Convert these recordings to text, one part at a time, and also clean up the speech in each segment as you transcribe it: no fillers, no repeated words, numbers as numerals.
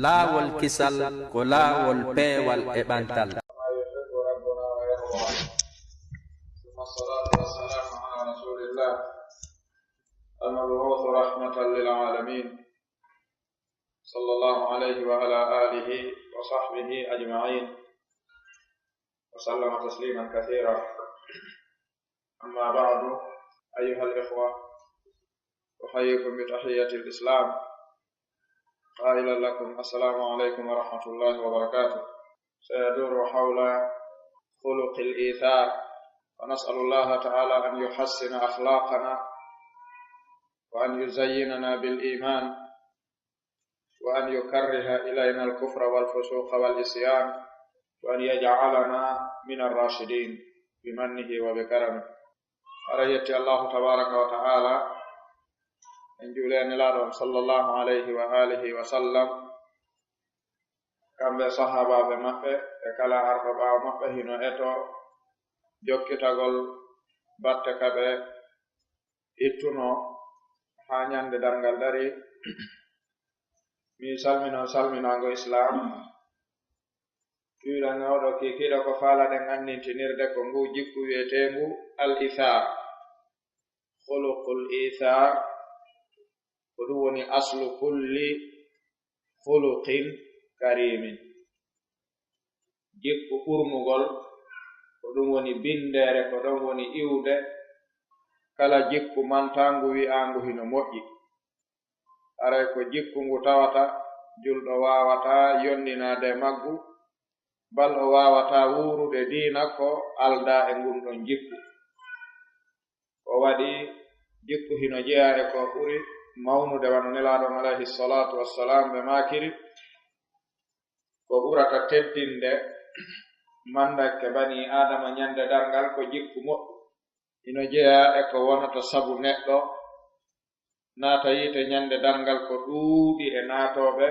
laawol kisal ko laawol peewal e ɓantal. المبعوث رحمة للعالمين صلى الله عليه وعلى آله وصحبه أجمعين وسلم تسليما كثيرا. أما بعد، أيها الإخوة، أحييكم بتحية الإسلام قائلا لكم السلام عليكم ورحمة الله وبركاته. سيدور حول خلق الإيثار، ونسأل الله تعالى أن يحسن أخلاقنا وأن يزيننا بالإيمان وأن يكره إلينا الكفر والفسوق والعصيان وأن يجعلنا من الراشدين بمنه وبكرمه. أرجت الله تبارك وتعالى أن جولين الله صلى الله عليه وآله وسلم كم صحابة بمكة كلا أربعة مكة هنا إتو جوكتاغول باتكابة إتنو hanyande dangal dari mi salminago islam kiiɗanga oɗo kikiɗa ko faalaɗen annintinirde ko ngu jikku wiyetengu al ithar, khuluqul ithar, ko ɗum woni aslu kulli khuluqin karimin. Jikku ɓurmugol ko ɗum woni bindere, ko ɗum woni iwde kala jikku mantangu wi'angu hino moƴƴi. Aray ko jikku ngu tawata julɗo wawata yonninade maggu, bal o wawata wurude diina ko alda e ngum ɗon jikku. O waɗi jikku hino jeeya e ko ɓuri mawnude wano nelaɗon alayhi salatu wassalam ɓe makiri ko ɓurata teddinde mandake bani adama ñande dargal ko jikku moƴƴu. ino jeeya e ko wonata sabu neɗɗo naata yiite ñande dargal ko ɗuuɗi e naatoɓe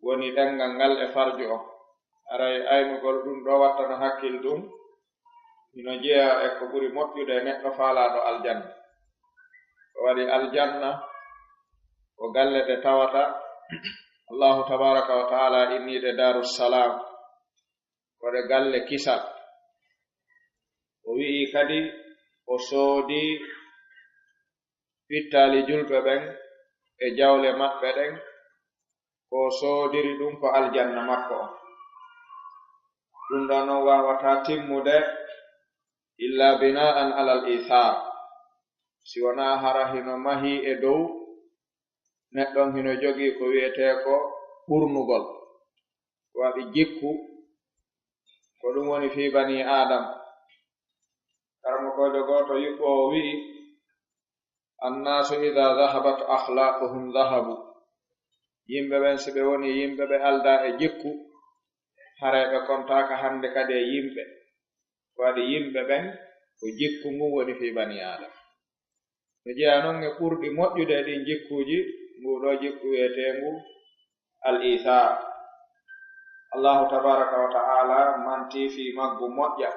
woni ɗengal ngal e farju o. aray aynugol ɗum ɗo wattano hakkil ɗum ino jeeya e ko ɓuri moƴƴude neɗɗo faalaɗo aljanna. ko waɗi aljanna ko galle ɗe tawata allahu tabaraka wa taala innide darussalam, koɗe galle kisal. o wi'i kadi o soodi fittali julɓe ɓen e jawle maɓɓe ɗen ko soodiri ɗum ko aljanna makko o. ɗum ɗo noon wawata timmude illa bina'an alal ithar, si wona hara hino mahi e dow neɗɗon hino jogii ko wiyete ko ɓurnugol. waɗi jikku ko ɗum woni fi bani adama. karmakojo goto yuɓɓowo wi'i annasu ida dhahabat akhlaquhum dhahabu, yimɓe ɓen si ɓe woni yimɓe ɓe alda e jikku hareɓe kontaka hande kadi e yimɓe. waɗi yimɓe ɓen ko jikku ngu woni fi bani adama. no jeeya noon e ɓurɗi moƴƴude ɗin jikkuji, nguɗo jikku wiyetengu al ithar. allahu tabaraka wa ta'ala manti fi maggu moƴƴa.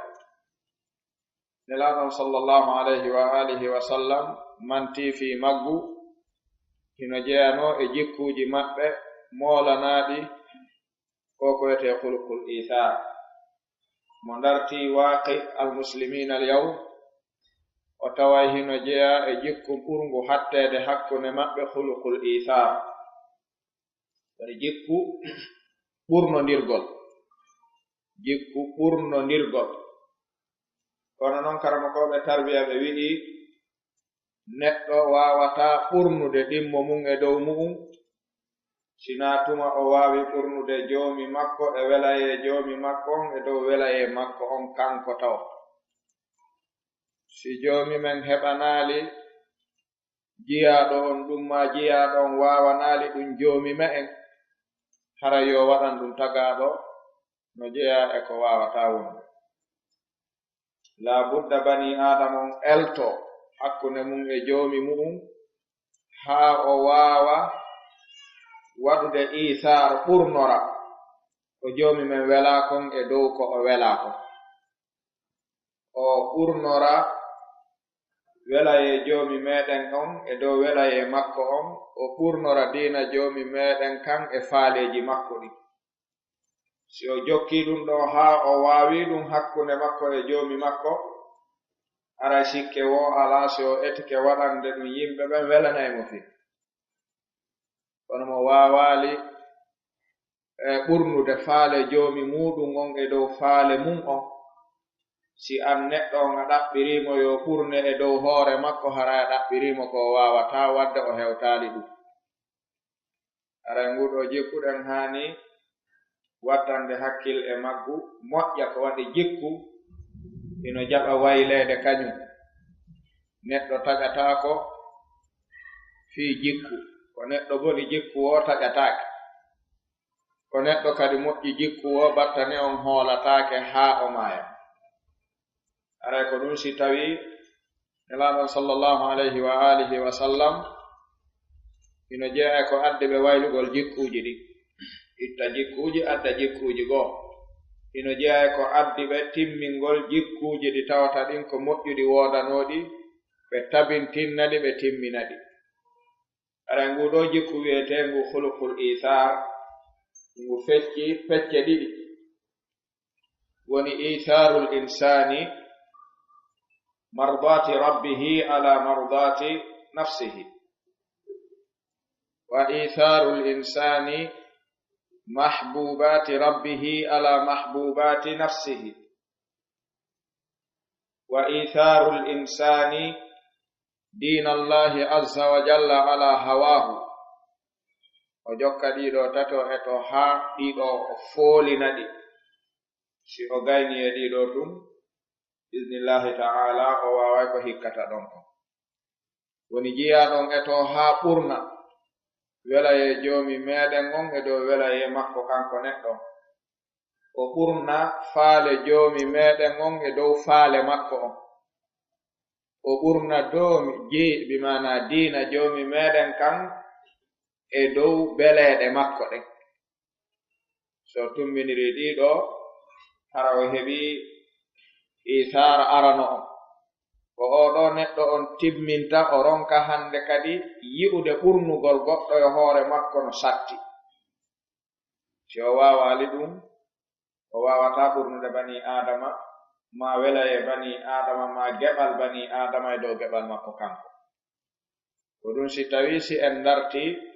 nelaɗon sallallahu alayhi wa alihi wa sallam manti fi maggu hino jeeyano e jikkuji maɓɓe moolanaɗi ko koyete khuluqul ithar. mo darti waqi almuslimina alyawm o taway hino jeeya e jikku ɓurngu hattede hakkunde maɓɓe khuluqul ithar, woni jikku ɓurnodirgol. jikku ɓurnodirgol. kono noon karamakoɓe tarbiya ɓe wi'i neɗɗo wawata ɓurnude ɗimmo mum e dow mu'um sina tuma o wawi ɓurnude joomi makko e welaye joomi makko on e dow welaye makko on kanko taw. si joomi men heɓanali jiyaɗo on ɗum ma jiyaɗo on wawanali ɗum joomi me en, hara yo waɗan ɗum tagaɗo no jeeya e ko wawata wonde. la budda bani adama on elto hakkunde mum e joomi mu'um haa o waawa waɗude ithar ɓurnora ko joomi men wela kon e dow ko o wela kon. o ɓurnora welaye joomi meɗen on e dow welaye makko on o ɓurnora diina joomi meɗen kan e faaleji makko ɗi. Si o jokki ɗum ɗo haa o waawi ɗum hakkunde makko e joomi makko, ara sikke wo alaa si o etike waɗande ɗum yimɓe ɓen welanaymo fi. kono mo waawaali ɓurnude faale joomi muɗum on e dow faale mum on, si an neɗɗo on a ɗaɓɓirimo yo ɓurne e dow hoore makko, hara a ɗaɓɓirimo ko waawata wadde o hewtaali ɗum. ara nguɗo jikkuɗen haani waddande hakkil e maggu. moƴƴa ko waɗi jikku ino jaɓa wayleede kañum. neɗɗo taƴataako fii jikku, ko neɗɗo boni jikku o taƴataake, ko neɗɗo kadi moƴƴi jikku o battane on hoolataake haa o maaya. aray ko ɗum si tawi nelaaɗon sallallahu alayhi wa alihi wa sallam ino jeeya ko addi ɓe waylugol jikkuuji ɗi. itta jikkuuji adda jikkuuji goo. ino jeeya ko addi ɓe timmingol jikkuuji ɗi tawata ɗin ko moƴƴuɗi woodanooɗi, ɓe tabintinna ɗi, ɓe timmina ɗi. aray nguɗo jikku wiyeteengu hulukul isaar, ngu fecce ɗiɗi. woni isaarul insani mardati rabbihi ala mardati nafsihi, wa itharul insani mahbubati rabbihi ala mahbubati nafsihi, wa itharul insani dinallahi azza wa jalla ala hawahu. o jokka ɗiɗo tato eto haa ɗiɗo o foolina ɗi. si o gayni e ɗiɗo tum bismillahi ta'ala o waaway ko hikkata ɗon ko. woni jiyaɗon eto haa ɓurna welaye joomi meɗen on e dow welaye makko kanko neɗɗo. o ɓurna faale joomi meɗen on e dow faale makko on. o ɓurna doomi bimana diina joomi meɗen kan e dow beleeɗe makko ɗen. so tumminiri ɗiɗo hara o heɓi isaara arano on, ko oɗo neɗɗo on timminta o ronka hande kadi yi'ude ɓurnugol goɗɗo e hoore makko no satti. si o waawaali ɗum o waawata ɓurnude bani adama, ma wela e bani adama, ma geɓal bani adama e dow geɓal makko kanko. ko ɗum si tawi si en darti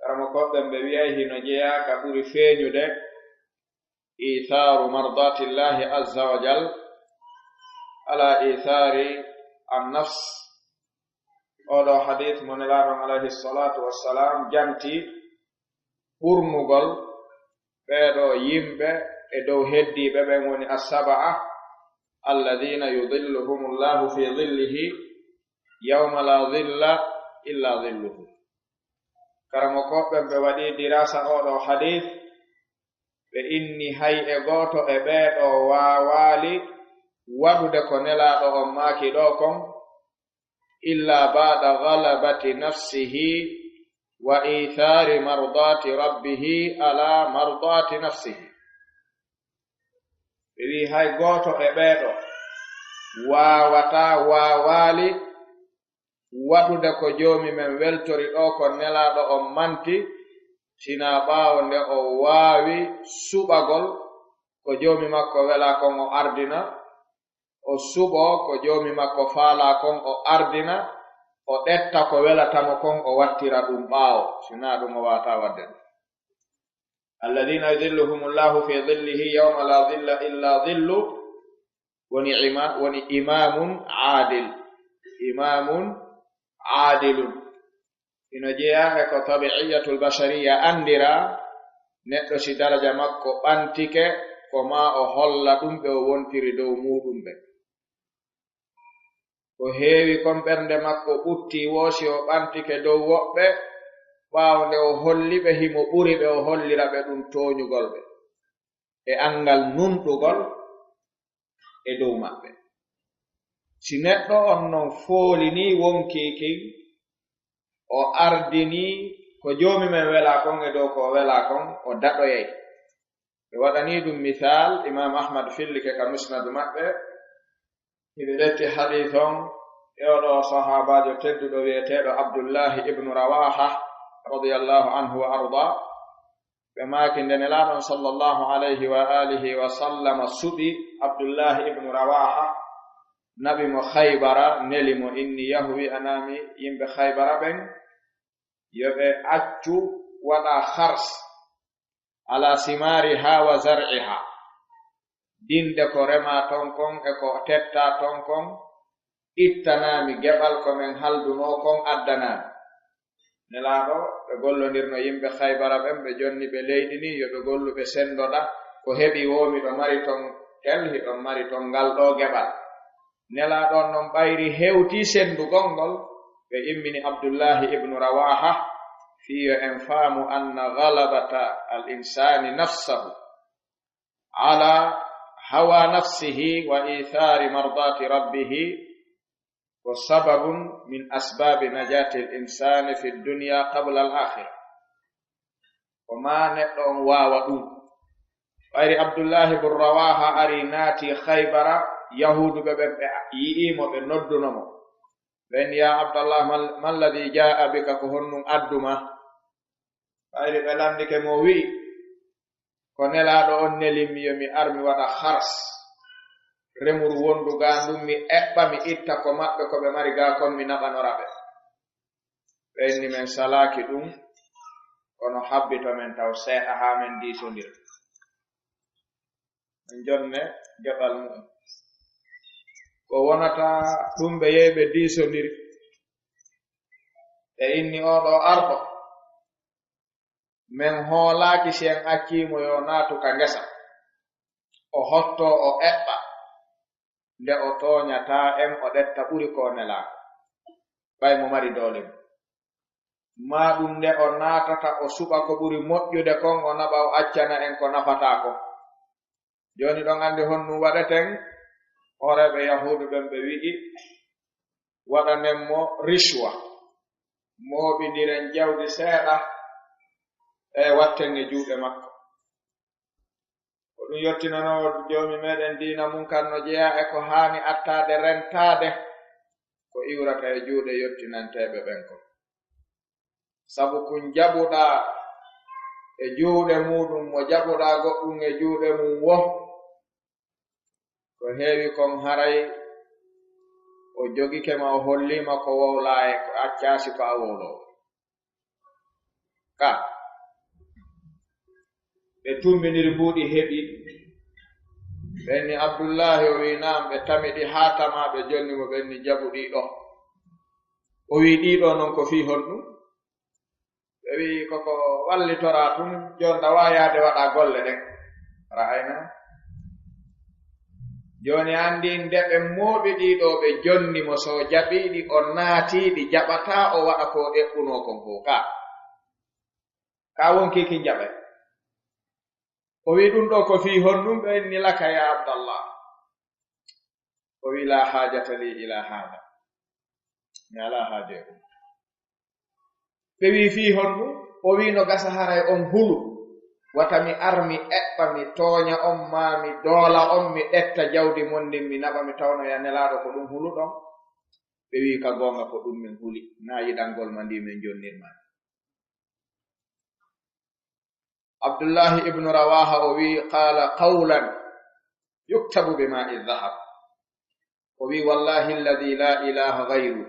karamo koɓɓen ɓe wiyay hino jeeya ka ɓuri feeñude itharu mardatillahi azza wa jal ala ithari annafs. oɗo hadith mo nelaaɗon alayhi salatu wassalam janti ɓurnugol ɓeeɗo yimɓe e dow heddiɓe ɓen woni assaba'a alladina yudilluhumullahu fi dhillihi yawma la dhilla illa dhilluhu. karamo koɓɓen ɓe waɗi dirasa oɗo hadith, ɓe inni hay e gooto e ɓeeɗo waawaali waɗude ko nelaaɗo on maaki ɗo kon illa ba'da ghalabati nafsihi wa ithari mardati rabbihi ala mardati nafsihi. ɓe wi hay gooto e ɓeeɗo waawaali waɗude ko joomi men weltori ɗo ko nelaaɗo on manti, sina ɓaawo nde o waawi suɓagol ko joomi makko wela kon o ardina, o suɓo ko joomi makko faala kon o ardina, o ɗetta ko welatamo kon o wattira ɗum ɓaawo, sina ɗum o waata wadde ɗum. alladina yudilluhumullahu fi dhillihi yawma la dhilla illa dhillu woni imamun aadilun. ino jeeya e ko tabi'iyatul bashariya andira neɗɗo si daraja makko ɓantike ko ma o holla ɗum ɓe o wontiri dow muɗum ɓe. ko heewi kon ɓernde makko ɓutti woosi o ɓantike dow woɓɓe, ɓaawo nde o holli ɓe himo ɓuri ɓe o hollira ɓe ɗum tooñugol ɓe e angal numɗugol e dow maɓɓe. si neɗɗo on non foolini wonkiki o ardini ko joomi men wela kon e dow ko wela kon, o daɗoyay. ɓe waɗani ɗum misal, imam ahmad fillike ka musnadu maɓɓe, hiɓe letti hadith on eoɗo sahabajo tedduɗo wiyeteɗo Abdullahi ibnu Rawaha radiyallahu anhu wa arda ɓe maaki nde nelaɗon sallallahu alayhi wa alihi wa sallama suɓi Abdullahi ibnu Rawaha naɓi mo Khaybara neli mo inni yahwi anami yimɓe Khaybara ɓen yoɓe accu waɗa hars ala simariha wa zar'iha dinde ko rema ton kon e ko tetta ton kon ittanami geɓal ko men halduno kon addanami nelaɗo ɓe gollondirno yimɓe Khaybara ɓen ɓe jonni ɓe leydi ni yoɓe golluɓe sendoɗa ko heɓi womi ɗo mari ton tel hiɗon mari ton ngal ɗo geɓal nelaɗon non ɓayri hewti sendugol ngol ɓe immini Abdullahi ibnu Rawaha fiyo en faamu anna galabata al insani nafsahu ala hawa nafsihi wa ithari mardati rabbihi wa sababun min asbabi najati al insani fi dunya qabla al akhirah ko ma neɗɗo on wawa ɗum ɓayri Abdullahi ibnu Rawaha ari naati Khaybara yahuduɓe ɓen ɓe yi'imo ɓe noddunomo ɓen ya Abdallah ma alladi jaa bika ko honnum adduma ɓayri ɓe landike mo wi'i ko nelaɗo on nelimmi yo mi ar mi waɗa hars remuru wondu ga ndum mi eɓɓa mi itta ko maɓɓe ko ɓe mari ga kon mi naɓanora ɓe ɓenni men salaki ɗum kono habbito men taw seeɗa ha men diisondir en jonne geɓal mum ko wonata ɗum ɓe yehi ɓe diisondiri e inni oɗo arɗo men hoolaaki si en accimo yo naatu ka ngesa o hotto o eɓɓa nde o tooñata en o ɗetta ɓuri ko nelaako ɓay mo mari doole ma ɗum nde o naatata o suɓa ko ɓuri moƴƴude kon o naɓa o accana en ko nafataa kon joni ɗon andi honnum waɗeten horeɓe yahudu ɓen ɓe wi'i waɗanen mo rishwa mooɓindiren jawdi seeɗa e watten e juuɗe makko ko ɗum yottinanowo joomi meɗen diina mum kanno jeeya e ko haani attade rentade ko iwrata e juuɗe yottinanteɓe ɓen ko sabu kun jaɓuɗa e juuɗe muɗum mo jaɓuɗa goɗɗum e juuɗe mum wo ko heewi kon haray o jogike ma o hollima ko wowla e ko accasi ko a wowlowo ka ɓe tumbiniri mbuɗi heɓi ɓenni Abdullahi o wi naam ɓe tamiɗi haa tamaɓe jonni mo ɓenni jaɓu ɗiɗo o wi ɗiɗo noon ko fii honɗum ɓe wi koko wallitora tum jonta wayade waɗa golle ɗen ra'ayna joni andi nde ɓe mooɓi ɗiɗo ɓe jonni mo so jaɓiɗi o naatiɗi jaɓata o waɗa ko ɗeɓɓuno kon fo ka wonkiki jaɓe o wi ɗum ɗo ko fii honɗum ɓe inni laka ya Abdallah o wi la hajata li ila hada mi ala haaje ɗum ɓe wi fii honɗum o wi no gasa haray on hulu wata mi ar mi eɓɓa mi tooña on ma mi doola on mi ɗetta jawdi mon ndin mi naɓa mi tawno ya nelaɗo ko ɗum hulu ɗon ɓe wi ka gonga ko ɗum min huli na yiɗangol ma ndi min jonnirma Abdullahi ibnu Rawaha o wi qala qawlan yuktabu bima'i dhahab o wi wallahi alladi la ilaha ghayru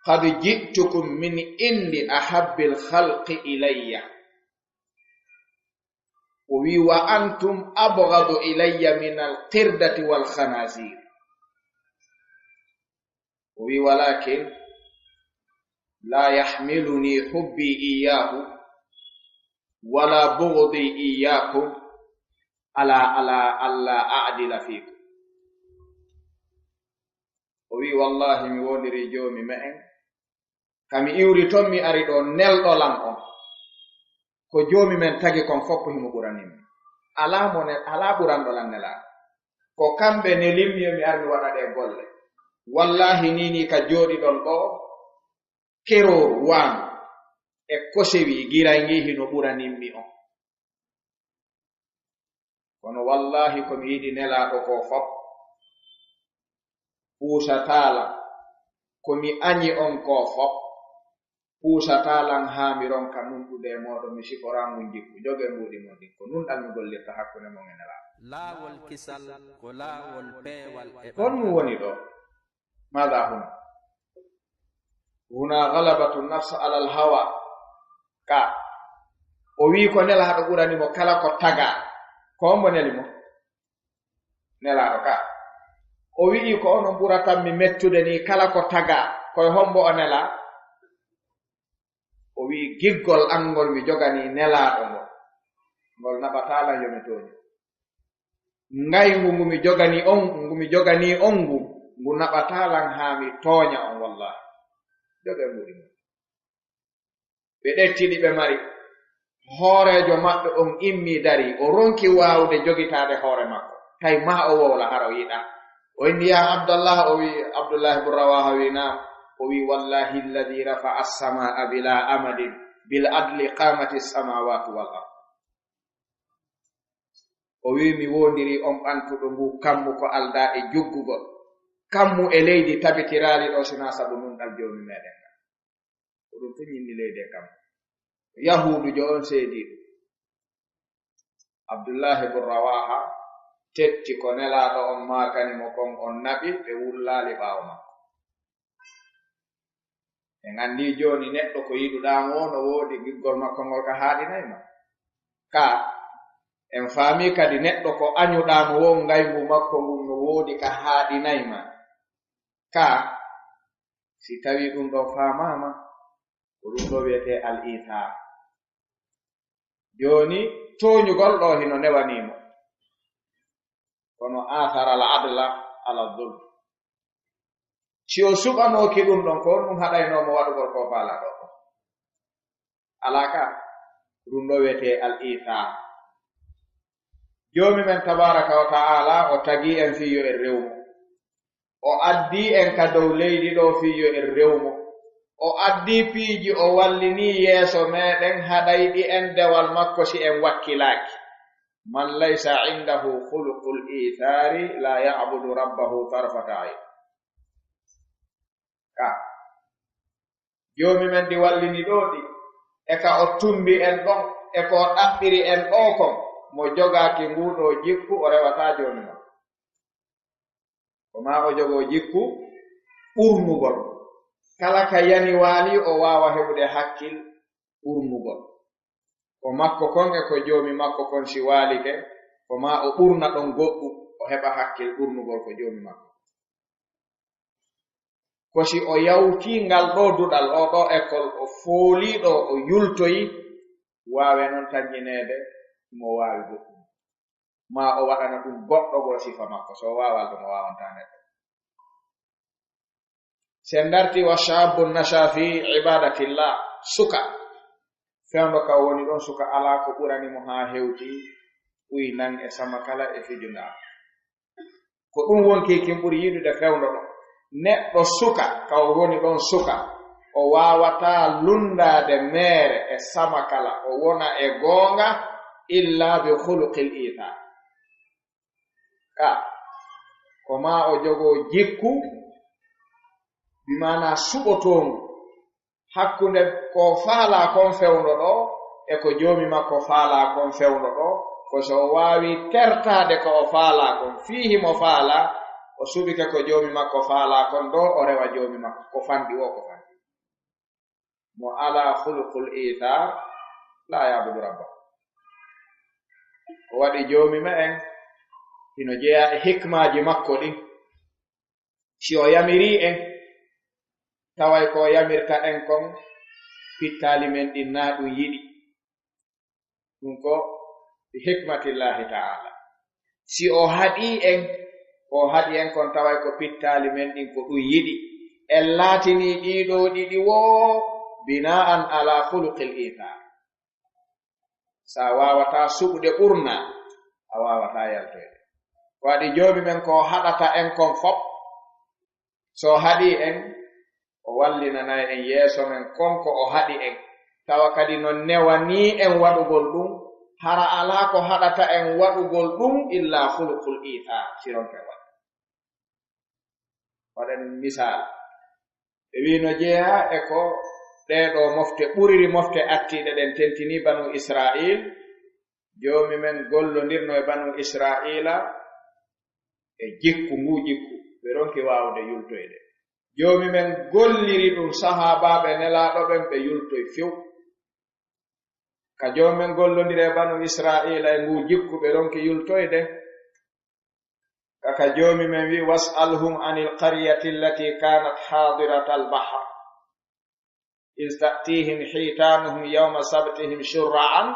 qad ji'tukum min indi ahabbil khalqi ilayya o wi wa antum abghadu ilayya min alqirdati wal khanazir o wi walakin la yahmiluni hubbi iyyahu wala bughdi iyyakum ala a'dila fikum o wi wallahi mi woniri joomi me'en kami iwri ton mi ari ɗo nelɗo lam on ko joomi men tagi kon fof ko himo ɓuranimmi ala ɓuranɗo lan nelaɗo ko kamɓe nelimmi mi ar mi waɗa ɗe golle wallahi nini ka jooɗiɗon ɗo keroru waanu e kosewi giray ngi hino ɓuranimmi on kono wallahi komi yiɗi nelaɗo ko fof puusatalan komi añi on ko fop puusatalan haamiron ka nunɗude e moɗon mi siforangu jikku joge mbuɗi mon ɗin ko nun ɗan mi gollirta hakkunde mon e nelaaɗo laawol kisal ko laawol peewal e kon ɗum woni ɗo mada huna galabatu nafs alal hawa ka o wi ko nelaaɗo ɓuranimo kala ko taga ko ombo nelimo nelaaɗo ka o wi'i ko onon ɓuratanmi mettude ni kala ko taga koye hombo o nela o wi'i giggol angol mi jogani nelaaɗo ngo ngol naɓatala yomi toñi ngayngu ngu mi jogani on ngu naɓatalan haa mi tooña on wallahi joge mbuɗi mum ɓe ɗettiɗi ɓe mari hoorejo maɓɓe on immi dari o ronki waawde jogitaade hoore makko tay ma o wowla hara o yiɗa o inni ya abdallah o wi abdullah ibn rawaha wi naam o wi wallahi alladi rafa'a as-samaa bila amadin bil adli qamati as-samawati wal ard o wi mi wondiri on ɓantuɗo ngu kammu ko alda e juggugol kammu e leydi tabitiraali ɗo sina sabu nun ɗal joomi meɗen ga ko ɗum fu ñinni leydi e kammu yahudu jo on seediɗo abdullahi ibn rawaha tetti ko nelaaɗo on maakanimo kon on naɓi ɓe wullaali ɓaawo makko en anndi jooni neɗɗo ko yiɗuɗaamo no woodi giggol makko ngol ka haaɗinayma ka en faami kadi neɗɗo ko añuɗaamo wo ngayngu makko ngun no woodi ka haaɗinayma ka si tawi ɗum ɗo faamaama ko ɗum ɗo wiyetee al ithar jooni tooñugol ɗo hino newaniimo kono athara al adla ala dhulm si o suɓanooki ɗum ɗon ko ɗum haɗaynoomo waɗugol ko faala ɗo alaa ka ɗum ɗo wiyetee al ithar joomi men tabaraka wa ta'ala o tagi en fiyo e rewmo o addi en ka dow leydi ɗo fiyo e rewmo o addi piiji o wallini yeeso meɗen haɗayɗi en dewal makko si en wakkilaaki man laysa indahu khuluqul ithari la ya'budu rabbahu tarfata ayn ka joomi men di wallini ɗo ɗi e ka o tumbi en ɗon e ko ɗaɓɓiri en ɗo kon mo jogaaki nguuɗo jikku o rewataa jooni ma ko maa o jogoo jikku ɓurnugol kala ka yani waali o waawa heɓude hakkil ɓurnugol ko makko kon e ko joomi makko kon si waalike ko maa o ɓurna ɗon goɗɗu o heɓa hakkil ɓurnugol ko joomi makko ko si o yawtii ngal ɗo duɗal o ɗo école o fooliiɗo o yultoyi waawe noon tañineede mo waawi goɗɗum ma o waɗana ɗum goɗɗo goo sifa makko so waawal ɗum o waawantaa neɗɗo sen darti wa shaabun nasha fi ibadatillah suka fewndo ka woni ɗon suka alaa ko ɓuranimo haa hewti uynan e sama kala e fijundaa ko ɗum wonkiikin ɓuri yiɗude fewndo ɗon neɗɗo suka ka o woni ɗon suka o waawataa lundaade meere e sama kala o wona e goonga illa bi khuluqil ithar ka ko ma o jogoo jikku bimana suɓotongu hakkunde ko faalaa kon fewndo ɗo e ko joomi makko faalaa kon fewndo ɗo ko so waawi tertaade ko o faalaa kon fiihi mo faalaa o suɓike ko joomi makko faalaa kon ɗo o rewa joomi makko ko fanɗi o ko fanɗi mo alaa khuluqul ithar la yabudu rabbahu o waɗi joomi ma en hino jeya e hikmaaji makko ɗin si o yamiri en taway ko yamirta en kon pittaali men ɗin naa ɗum yiɗi ɗum ko bi hikmatillahi ta'ala si o haɗii en kon taway ko pittaali men ɗin ko ɗum yiɗi en laatinii ɗiiɗo ɗiɗi woo bina'an ala khuluqil ithar sa waawataa suɓude ɓurna a waawataa yaltoyde waɗi joomi men ko haɗata en kon fop so haɗii en o wallinanayi en yeeso men konko o haɗi en tawa kadi no newanii en waɗugol ɗum hara alaa ko haɗata en waɗugol ɗum illa khuluqul ithar sironke waɗi waɗani misal ɓe wi no jeeya e ko ɗeɗo mofte ɓuriri mofte attiɗe ɗen tentini banu Israil joomi men gollondirno e banu Israila e jikku ɓe ronki waawde yultoyde joomi men golliri ɗum sahabaɓe nelaaɗo ɓen ɓe yultoy few ka joomi men gollondiri e banu Israila e ngu jikku ɓe ronki yultoyde kaka joomi men wi was'alhum anil qaryati allati kanat hadirata al-bahr iz ta'tihim hitanuhum yawma sabtihim shur'an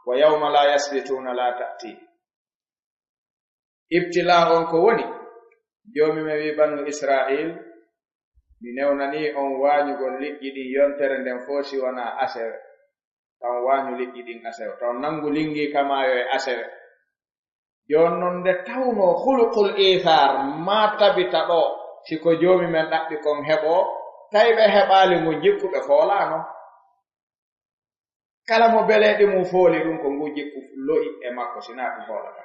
wa yawma la yasbituna la ta'tihim ibtila on ko woni joomi men wi banu Israil mi newnani on wañugol liƴƴi ɗin yontere nden fo si wona asewe taw wañu liƴƴi ɗin asewe taw nangu lingi kamayo e asewe jon non nde tawno hulukul ithar ma tabita ɗo siko joomi men ɗaɓɓi kon heɓo tawi ɓe heɓali mo jikku ɓe foolano kala mo beleɗi mum fooli ɗum ko ngu jikku lo'i e makko sina ɗum foolata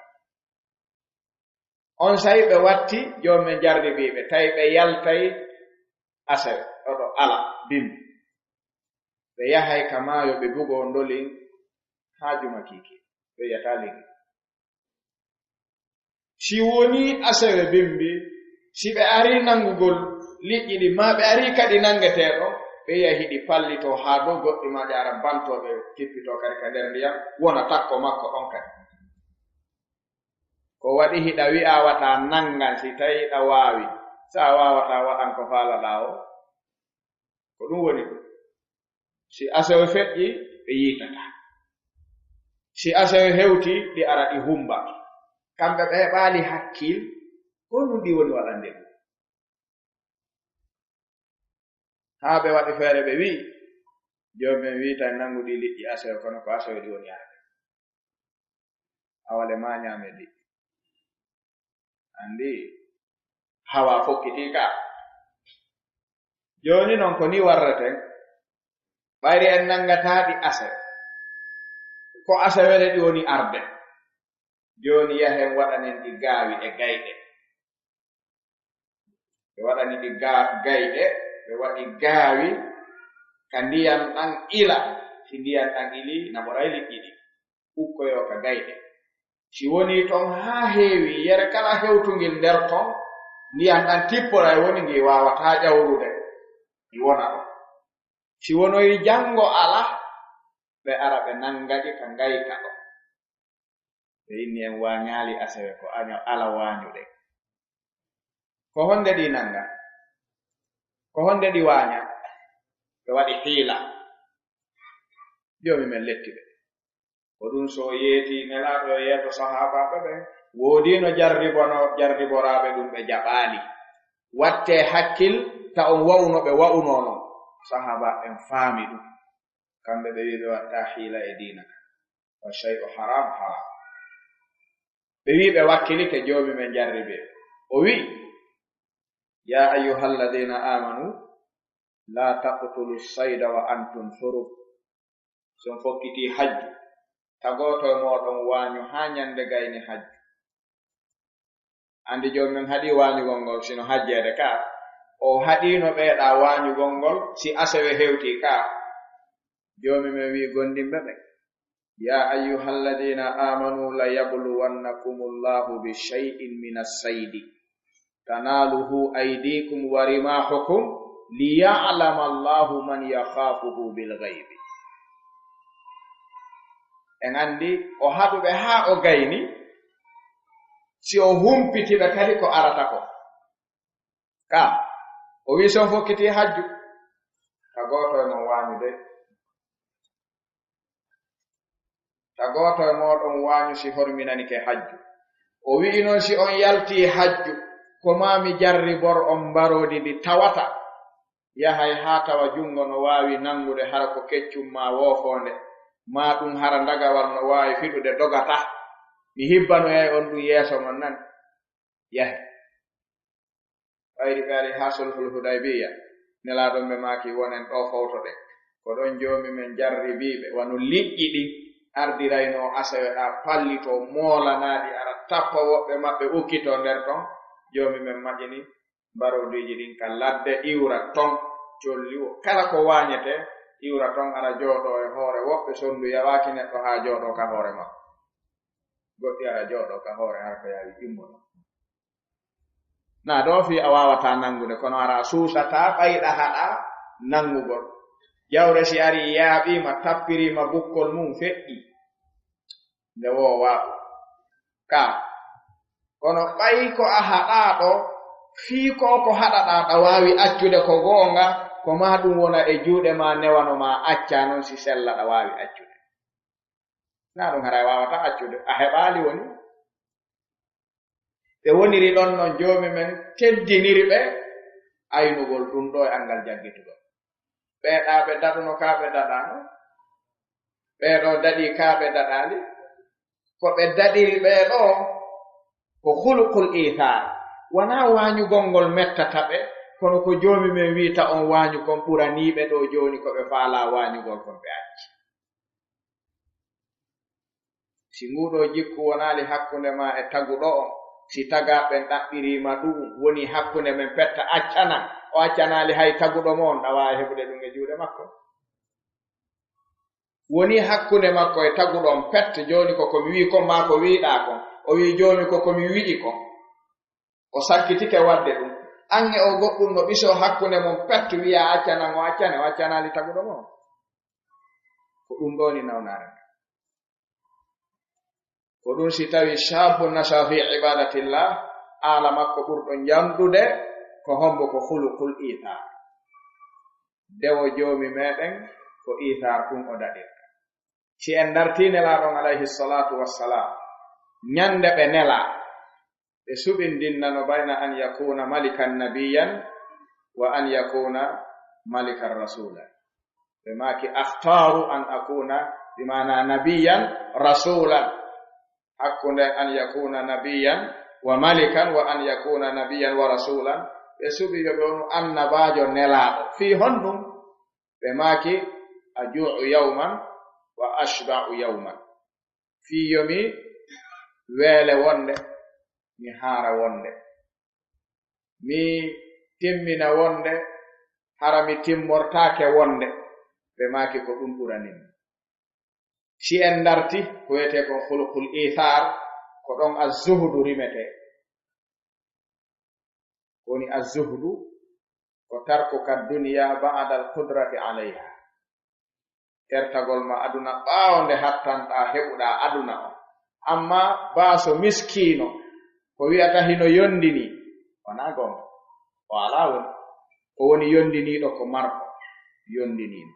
on sayi ɓe watti joomi men jarribiɓe tawi ɓe yaltay asewe oɗo ala bimbi ɓe yahay ka maayo ɓe bugo ndolin haa juma kiiki ɓe yata lingi si woni asewe bimbi si ɓe ari nangugol liƴƴi ɗi ma ɓe ari kadi nangeteeɗo ɓe yahi ɗi pallito haa dow goɗɗi ma ɗi ara bantoɓe kippito kadi ka nder ndiyam wona takko makko ɗon kadi ko waɗi hiɗa wi'a wata nangan si tawi ɗa waawi sa wawata waɗan ko faalaɗa o ko ɗum woni ɗum si asewe feƴƴi ɓe yiitata si asewe hewti ɗi ara ɗi humba kamɓe ɓe heɓaali hakkil ko ɗum ɗi woni waɗande ɗum haa ɓe waɗi feere ɓe wi'i joomen wiita nanguɗi liƴƴi asewe kono ko asewe ɗi woni arde awale ma ñaame liƴƴi andi hawa fokkiti ka joni non ko ni warreten ɓayri en nangataɗi asewe ko asewere ɗi woni arde joni yahen waɗanen ɗi gaawi e gayɗe ɓe waɗani ɗi gayɗe ɓe waɗi gaawi ka ndiyam ɗan ila si ndiyam ɗan ili naɓoray liƴƴi ɗi ukkoyo ka gayɗe si woni ton haa heewi yere kala hewtungel nder ton ndiyam ɗan tipporay woni ngi wawata ƴawrude ɗi wona ɗon si wonoyi janngo ala ɓe ara ɓe nangaɗi ka ngayka ɗo ɓe inni en wañaali asewe ko ala wañuɗe ko honde ɗi nanga ko honde ɗi waña ɓe waɗi hiila joomi men letti ɓe ko ɗum so yeeti nelaaɗo e yeeto sahabaɓe ɓen woodino jarriboraaɓe ɗum ɓe jaɓaali watte hakkil ta on wawno ɓe wa'uno non sahabaɓen faami ɗum kamɓe ɓe wi ɓe watta hiila e diina wa shay'u haram haram ɓe wi ɓe wakkilike joomi men jarribe o wi ya ayyuhalladina amanu la taqtulu sayda wa antum hurum son fokkiti hajju tagoto e moɗon wañu haa nyande gayni hajju andi joomi men haɗi wañugol ngol sino hajjede ka o haɗino ɓeeɗa wañugol ngol si asewe hewti ka joomi men wi gondimɓe ɓe ya ayyuhalladina amanu la yabluwannakumullahu bi shay'in min as-saydi tanaluhu aydikum wa rimahukum liya'lama Allahu man yakhafuhu bil ghaibi en andi o haɗuɓe haa o gayni si o humpitiɓe kadi ko arata ko ka o wi son fokkiti hajju tagoto e mon wañude tagoto e moɗon wañu si horminanike hajju o wi'i noon si on yalti hajju ko mami jarri bor on mbarodi ndi tawata yahay haa tawa jungo no waawi nangude hara ko keccum ma woofonde ma ɗum hara ndagawal no waawi fiɗude dogata mi hibbanoyay on ɗum yeeso mon nan yahi ɓayri ɓe ari haa sulhul hudaybiya nelaaɗon ɓe maaki wonen ɗo fawtoɗe ko ɗon joomi men jarribiiɓe wano liƴƴi ɗin ardirayno asewe ɗa pallito moolanaaɗi ara tappa woɓɓe maɓɓe ukkito nder ton joomi men maƴini mbarodiiji ɗin ka ladde iwra ton colli o kala ko wañete iwra ton ara jooɗo e hoore woɓɓe sonndu yawaaki neɗɗo haa jooɗo ka hoore makko goɗɗi ara jooɗo ka hoore har ko yawi immono na ɗo fi a wawataa nanngude kono ara suusataa ɓayɗa haɗa nanngugol jawre si ari yaaɓiima tappiriima bukkol mum feƴƴi nde woowaaɓu ka kono ɓayi ko a haɗaa ɗo fii ko haɗaɗaa ɗa waawi accude ko goonga ko maa ɗum wona e juuɗe ma newano ma acca noon si sella ɗa waawi accude naa ɗum hara waawata accude a heɓaali woni ɓe woniri ɗon noon joomi men teddiniri ɓe aynugol ɗum ɗo e angal jaggitugol ɓeeɗaa ɓe daɗuno kaa ɓe daɗaano ɓeeɗo daɗii kaa ɓe daɗaali ko ɓe daɗiri ɓeeɗo ko hulqul iihaar wonaa waañugol ngol mettata ɓe kono ko joomi men wiita on waañu kon ɓuraniiɓe ɗo jooni ko ɓe faalaa waañugol kon ɓe acci si nguuɗo jikku wonaali hakkunde ma e taguɗo on si tagaɓen ɗaɓɓiriima ɗum woni hakkunde men petta accana o accanaali hay taguɗo mo on ɗa waawi heɓude ɗum e juuɗe makko woni hakkunde makko e taguɗo on pette jooni ko komi wii kon maa ko wiiɗaa kon o wii jooni ko komi wiɗi kon o sakkitike wadde ɗum ange o goɗɗum no ɓisoo hakkunde mon pette wiya accanan o accane o accanaali taguɗo mo on ko ɗum ɗoni nawnaare ko ɗum si tawi shabu nasha fi ibadatillah ala makko ɓurɗo jamɗude ko hombo ko hulukul ithar dewo joomi meɗen ko ithar ɗum o daɗirta si en darti nelaɗon alayhi salatu wassalam ñande ɓe nela ɓe suɓindinnano bayna an yakuna malikan nabiyan wa an yakuna malikan rasulan ɓe maki akhtaru an akuna bimana nabiyan rasulan hakkunde an yakuna nabiyan wa malikan wa an yakuna nabiyan wa rasulan ɓe suɓi yoɓe on annabaajo nelaaɗo fii honɗum ɓe maaki aju'u yawman wa ashba'u yawman fii yomi weele wonde mi haara wonde mi timmina wonde hara mi timmortaake wonde ɓe maaki ko ɗum ɓuranin si en darti ko wiyete kon hulqul ithar ko ɗon azzuhdu rimete woni azzuhdu ko tarkuka duniya ba'da alqudrati alayha tertagol ma aduna ɓaawo nde hattanɗaa heɓuɗaa aduna o amma baaso miskiino ko wi'ata hino yondini wonaa gonga o alaa woni o woni yondiniiɗo ko marko yondiniiɗo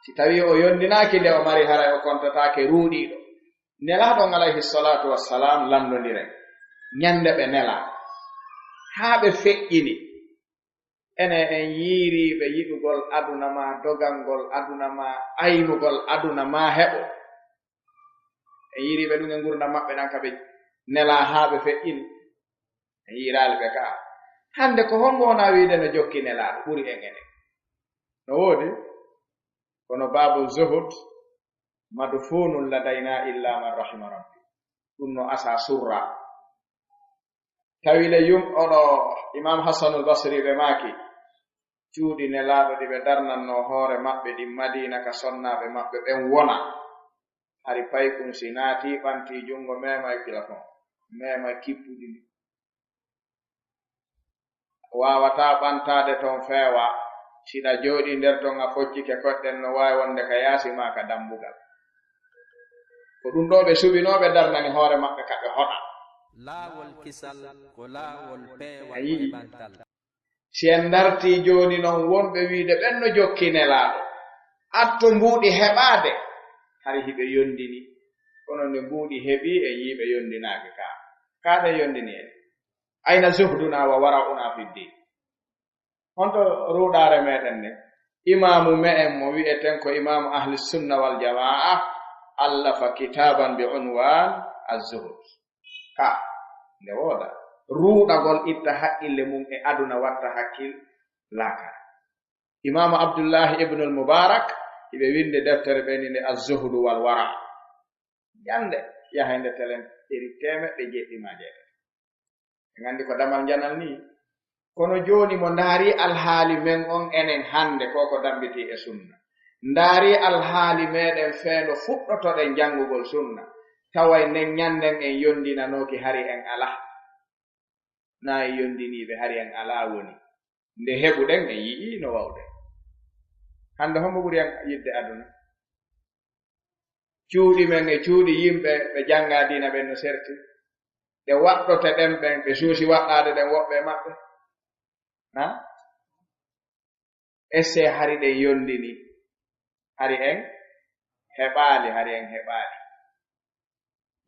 si tawi o yondinaaki nde o mari haray o kontataake ruuɗiiɗo nelaaɗon alayhi salatu wassalam landondiren ñande ɓe nelaa haa ɓe feƴƴini ene en yiiriiɓe yiɗugol aduna ma dogalngol aduna ma aynugol aduna ma heɓo en yiiriiɓe ɗum e ngurdam maɓɓe ɗan ka ɓe nelaa haa ɓe feƴƴini en yiiraali ɓe kaa hannde ko hongo wonaa wiide no jokki nelaaɗo ɓuri en enen no woodi kono baabu zuhud madfunun ladayna illa man rahima rabbi ɗum no asa surra tawile oɗo imam hasanul basri ɓe maaki cuuɗi nelaaɗo ɗi ɓe darnanno hoore maɓɓe ɗi madina ka sonnaaɓe maɓɓe ɓen wona hari paykum si naati ɓanti junngo mema e kilafon mema kippuɗi ndi waawataa ɓantaade toon feewa siɗa jooɗi nder ton a foccike koɗɗen no waawi wonde ka yaasi ma ka dambugal ko ɗum ɗo ɓe suɓinooɓe darnani hoore maɓɓe ka ɓe hoɗa laawol kisal ko laawol peewal e ɓantal si en dartii jooni noon wonɓe wiide ɓen no jokki nelaaɗo atto mbuuɗi heɓaade hari hiɓe yondini kono nde mbuuɗi heɓii e yiiɓe yondinaake kaaɗe yondini en ayna zuhduna wa wara'una fi ddin honto ruuɗaare meɗen ne imamu me'en mo wi'eten ko imamu ahli sunna wal jamaa allafa kitaban bi unwan az-zuhud ka nde wooda ruuɗagol itta haqqille mum e aduna watta hakkil laaka imamu abdullahi ibnul mubarak iɓe winde deftere ɓeni nde az-zuhdu wal wara yande yahande telen iri temeɗɗe jeɗɗima jeeɗe en andi ko damal janal ni kono joni mo ndaari alhaali men on enen hande koko dambiti e sunna ndaari alhaali meɗen feeno fuɗɗotoɗen janngugol sunna taway nden ñanden en yondinanoki hari en ala na en yondiniɓe hari en ala woni nde heɓuɗen en yii no wawɗen hande hombo ɓuri en yidde aduna cuuɗi men e cuuɗi yimɓe ɓe jannga diina ɓen no serti ɗe waɗɗote ɗen ɓen ɓe suusi waɗɗaade ɗen woɓɓe maɓɓe ha esse hari ɗen yondini hari en heɓaali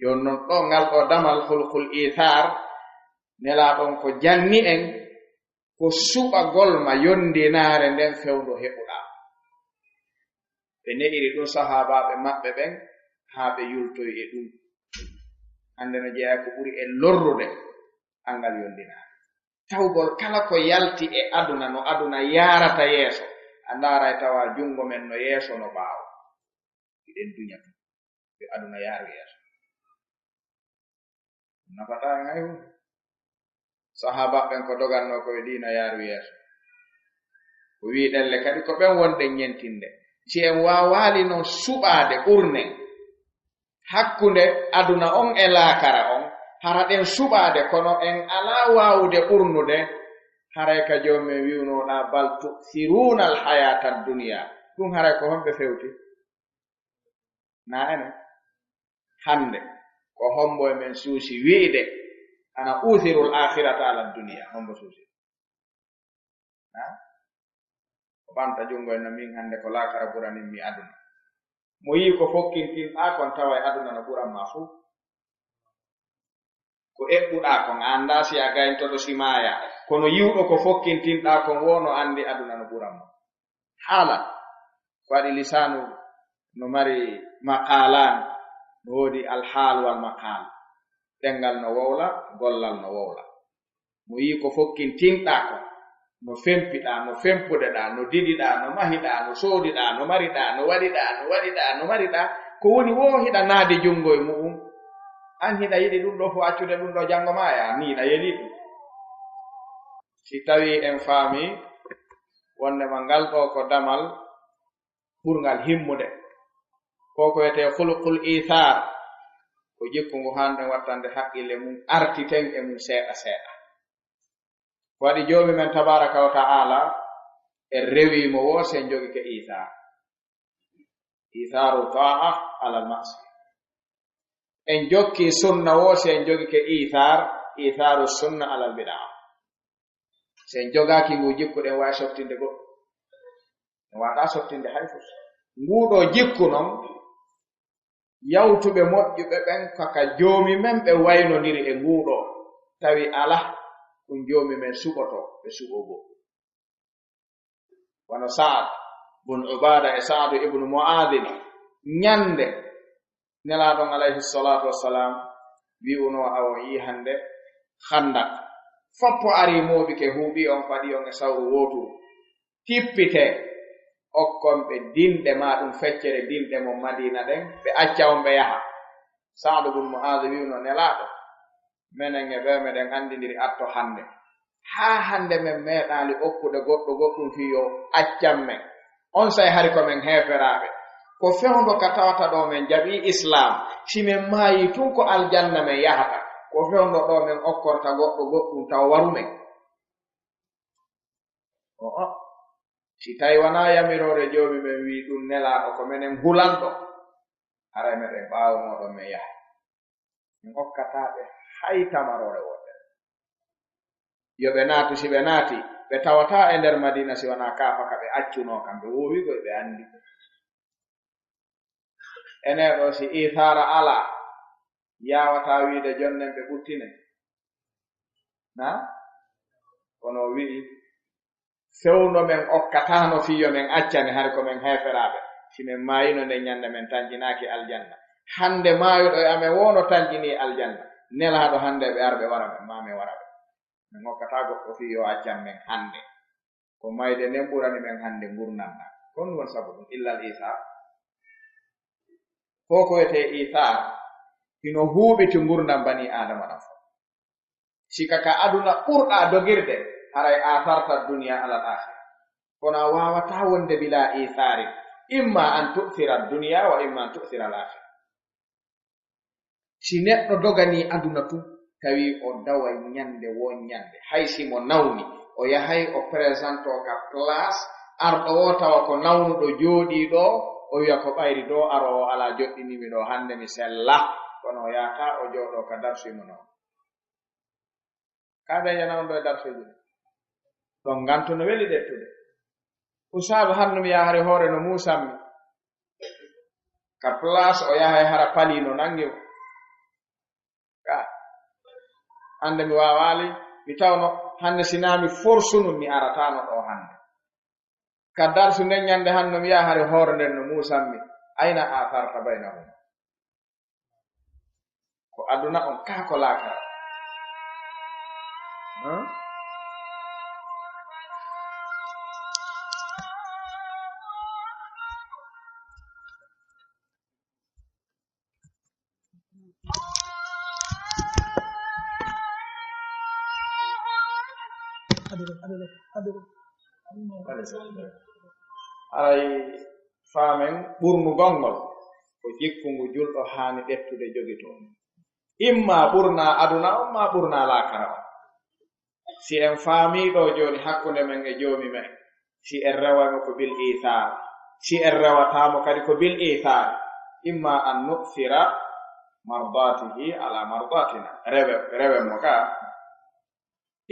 yon noon ɗo ngal ɗo damal hulkul ithar nelaaɗon ko janni en ko suɓagol ma yondinaare nden fewndo heɓuɗaa ɓe ne'iri ɗum sahaabaaɓe maɓɓe ɓen haa ɓe yultoyi e ɗum hande no jeeya ko ɓuri e lorrude angal yondinaare tawgol kala ko yalti e aduna no aduna yaarata yeeso a ndaaray tawa junngo men no yeeso no ɓaawo iɗen duña ɗum ɓe aduna yaaru yeeso nafataa en hay hunde sahaabaaɓen ko doganno koye diina yaaru yeeso ko wii ɗelle kadi ko ɓen wonɗen ñentinde si en waawaali noon suɓaade ɓurnen hakkunde aduna on e laakara on hara ɗen suɓaade kono en alaa waawude ɓurnude haray ka joomen wiwnooɗaa bal tu'thiruuna alhayata adduniya ɗum haray ko homɓe fewti naa enen hannde ko hombo e men suusi wiide ana uthirul akhirata ala duniya hombo suusi ko ɓanta junngo en no min hannde ko laakara ɓuranin mi aduna mo yii ko fokkintinɗaa kon tawa e aduna no ɓuran ma fuu ko eɓɓuɗaa kon a anndaa si a gayntoɗo si maaya kono yiwɗo ko fokkintinɗaa kon wono anndi aduna no ɓuran ma haala ko waɗi lisanu no mari maqalan no woodi alhaal wal maqal ɗengal no wowla gollal no wowla mo yii ko fokkintinɗaa kon no fempiɗaa no fempudeɗaa no diɗiɗaa no mahiɗaa no soodiɗaa no mariɗaa no waɗiɗaa ko woni wo hiɗa naade junngo e mu'um an hiɗa yiɗi ɗum ɗo fo accude ɗum ɗo janngo ma ya niiɗa yeli ɗum si tawii en faami wondema ngal ɗo ko damal ɓurngal himmude ko wiyetee hulqul ithar ko jikku ngu hanɗen wattande haqqille mum artiten e mum seeɗa seeɗa waɗi joomi men tabaraka wa ta'ala e rewiimo wo sen jogi ke itharu ta'a ala al-ma'si en jokki sunna wo sen jogi ke itharu sunna ala al-bid'a sen jogaaki ngu jikku ɗen wawi sottinde goɗɗo en waɗa sottinde hay fof nguɗo jikku non yawtuɓe moƴƴuɓe ɓen kaka joomi men ɓe waynodiri e nguɗo tawi ala ɗum joomi men suɓoto ɓe suɓogo wono Sa'ad bun Ubada e Sa'ad ibn Mu'adhin ñande nelaɗon alayhi salatu wassalam wi'uno awon yi hande Khandak foppo ari mooɓi ke huuɓi on faɗi on e sawru wooturu tippite okkon ɓe dinɗe ma ɗum feccere dinɗe mo Madina ɗen ɓe acca on ɓe yaha Sa'ad bun Mu'adhin wi'uno nelaɗo menen e ɓe meɗen andidiri atto hande haa hande men meeɗaali okkude goɗɗo goɗɗum fiyo accan men on say hari ko men heeferaaɓe ko fewndo ka tawata ɗo men jaɓi islam si men maayi tun ko aljanna men yahata ko fewndo ɗo men okkorta goɗɗo goɗɗum taw waru men si tawi wonaa yamirore joomi men wii ɗum nelaaɗo ko menen hulanɗo hara meɗen ɓaawo mooɗon men yaha min okkataaɓe hay tamarore wotere yo ɓe naatu si ɓe naati ɓe tawataa e nder Madina si wonaa kaafaka ɓe accunoo kam ɓe woowigoy ɓe anndi enee ɗo si ithara alaa yaawataa wiide jonnen ɓe ɓuttine na kono wi'i fewno men okkataano fiyo men accane hari ko men heeferaaɓe si men maayino nde ñannde men tanjinaaki aljanna hande maayuɗo e amen wono tanjinii aljanna nelaaɗo hande ɓe arɓe wara men maa men wara ɓe min hokkataa goɗɗo fiyo accan men hande ko mayde nden ɓurani men hande ngurnanɗa kon won sabu ɗum illal ithar ko wiyetee ithar hino huuɓiti ngurdam bani adama ɗam fof sika ka aduna ɓurɗa dogirde haray atharta duniya alal akhira kono a wawata wonde bila ithari imma an tu'thira duniya wa imma an tu'thira al akhira si neɗɗo dogani aduna tu tawi o dawa nyande won nyande hay si mo nawni o yahay o présente o ka place arɗo o tawa ko nawnuɗo jooɗi ɗo o wiya ko ɓayri ɗo aro o ala joɗɗinimi ɗo hande mi sella kono o yahata o jooɗo ka darsuimo noon kaada yanawɗo e darsuji ɗon ngantu no weli ɗettude usaabe hanno mi yahare hoore no musammi ka place o yahay hara pali no nangi o ka hande mi wawali mi tawno hande sinami forsunum mi aratano ɗo hande ka darsu nden nyande hanno mi yahare hoore nden no musammi ayna atharta baynahum ko aduna on kaa ko laakara aray faamen ɓurnu gongol ko jikkungu julɗo haani ɗettude jogitoo imma ɓurna aduna on ma ɓurna laakara on si en faamiɗo joni hakkunde men e joomi men si en rewamo ko bil ithar si en rewatamo kadi ko bil ithar imma an nu'thira mardatihi ala mardatina rewen mo ka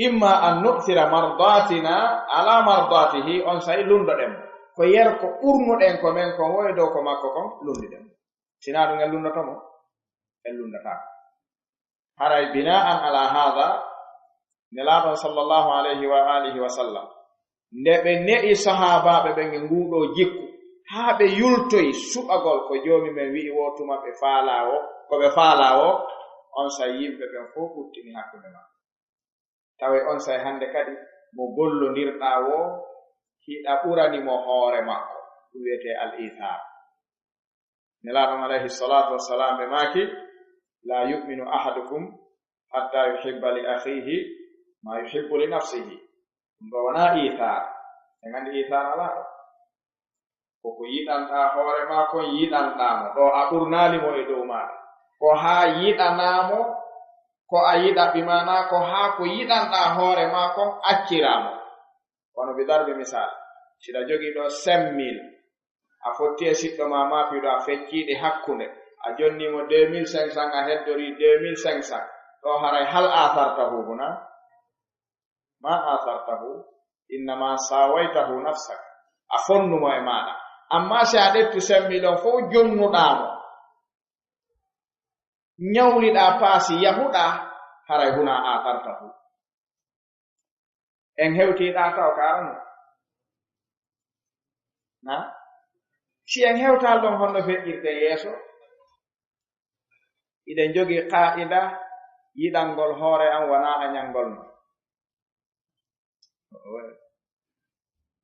imma an nu'thira mardatina ala mardatihi on say lundoɗen ko yer ko ɓurnuɗen ko men kon woy dow ko makko kon lundiɗen sina ɗum en lundotomo en lundatako haray bina'an ala hada nelaɗon sallallahu alayhi wa alihi wa sallam nde ɓe ne'i sahabaɓe ɓen e nguɗo jikku haa ɓe yultoyi suɓagol ko joomi men wi'i wo tuma ɓe faalawo ko ɓe faalawo on say yimɓe ɓen fof ɓuttini hakkunde ma tawe on say hande kadi mo gollondirɗa wo hiɗa ɓuranimo hoore makko ɗum wiyete al ithar nelaɗon alayhi salatu wassalam ɓe maaki la yu'minu ahadukum hatta yuhibba li akhihi ma yuhibbu li nafsihi ɗum ɗo wona ithar en andi ithar ala ɗo koko yiɗanɗa hoore ma kon yiɗanɗamo ɗo a ɓurnalimo e dow maɗa ko haa yiɗanamo ko a yiɗa bimana ko haa ko yiɗanɗa hoore ma kon acciramo wono bi darbi misal siɗa jogii ɗo 5000 a fotti e siɗɗo ma mapiɗo a fecciɗe hakkunde a jonnimo 2500 a heddori 2500 ɗo haray hal athartahu huna ma athartahu innama sawaytahu nafsak a fonnumo e maɗa amma si a ɗettu 5000 on fof jonnuɗamo nyawliɗa paasi yahuɗa haray huna athartahu en hewtiɗa taw karano na si en hewtal ɗon honno feƴƴirte yeeso iɗen jogii qa'ida yiɗangol hoore am wona a nyangol no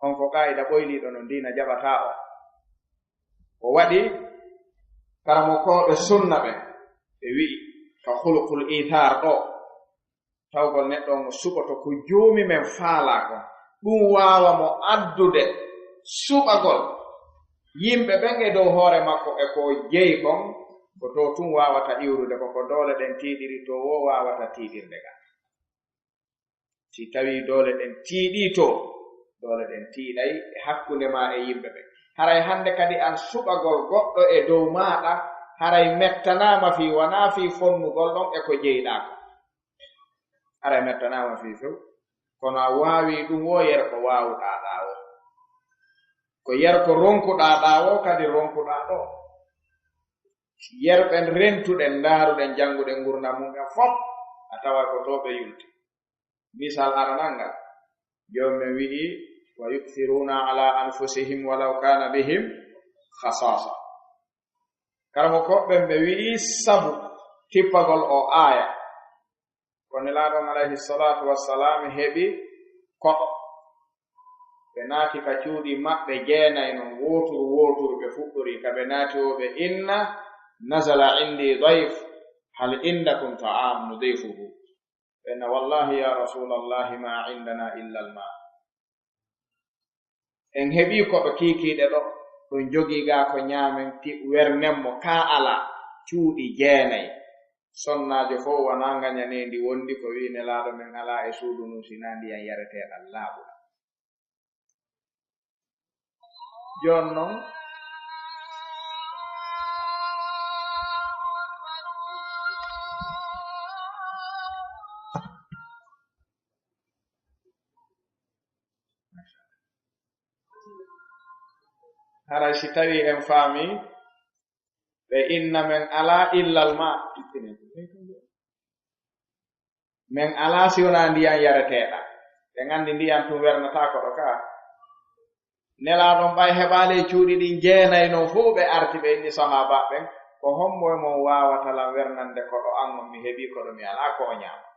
on ko qa'ida ɓoyliɗo no diina jaɓata o waɗi karamo koɓe sunna ɓe ɓe wi'i ka hulqul ithar ɗo tawgol neɗɗo mo suɓoto ko joomi men faala kon ɗum waawa mo addude suɓagol yimɓe ɓen e dow hoore makko e ko jeyi kon ko to tun wawata iwrude koko doole ɗen tiiɗiri to wo wawata tiiɗirde ga si tawi doole ɗen tiiɗi to doole ɗen tiiɗay e hakkunde ma e yimɓe ɓen haray hande kadi an suɓagol goɗɗo e dow maɗa haray mettanama fi wona fi fonnugol ɗon e ko jeyɗa ko haray mettanama fi few kono a waawi ɗum wo yer ko wawuɗa ɗawo ko yer ko ronkuɗa ɗawo kadi ronkuɗa ɗo yerɓen rentuɗen ndaaruɗen jannguɗen ngurdam mumen fof a tawa ko to ɓe yulti misal aranal ngal jommen wi'i wa yukthiruna ala anfusihim walau kana bihim khasasa karamo koɓɓen ɓe wi'i sabu tippagol o aya ko nelaɗon alayhi salatu wassalam heɓi koɗo ɓe naati ka cuuɗi maɓɓe jeenayi non wooturu ɓe fuɗɗori ka ɓe naati o ɓe inna nazala indi dayf hal indakum ta'am nudifuhu ɓena wallahi ya rasulallahi ma indana illa alma en heɓi koɓe kiikiiɗe ɗo ɗum jogiiga ko ñaamen wernenmo ka ala cuuɗi jeenayi sonnaajo fof wona ngañanendi wondi ko wi nelaaɗo men ala e suudu num sina ndiyan yareteeɗal laaɓuɗa jooni noon haray si tawi en faami ɓe inna men ala illal ma men ala si wona ndiyan yareteeɗa ɓe nganndi ndiyan tum wernata ko ɗo kaa nelaaɗon ɓay heɓaali e cuuɗi ɗin jeenayi noon fof ɓe arti ɓe inni sahaba ɓen ko hommo e mon waawatalan wernande ko ɗo an on mi heɓii ko ɗo mi alaa ko o ñaama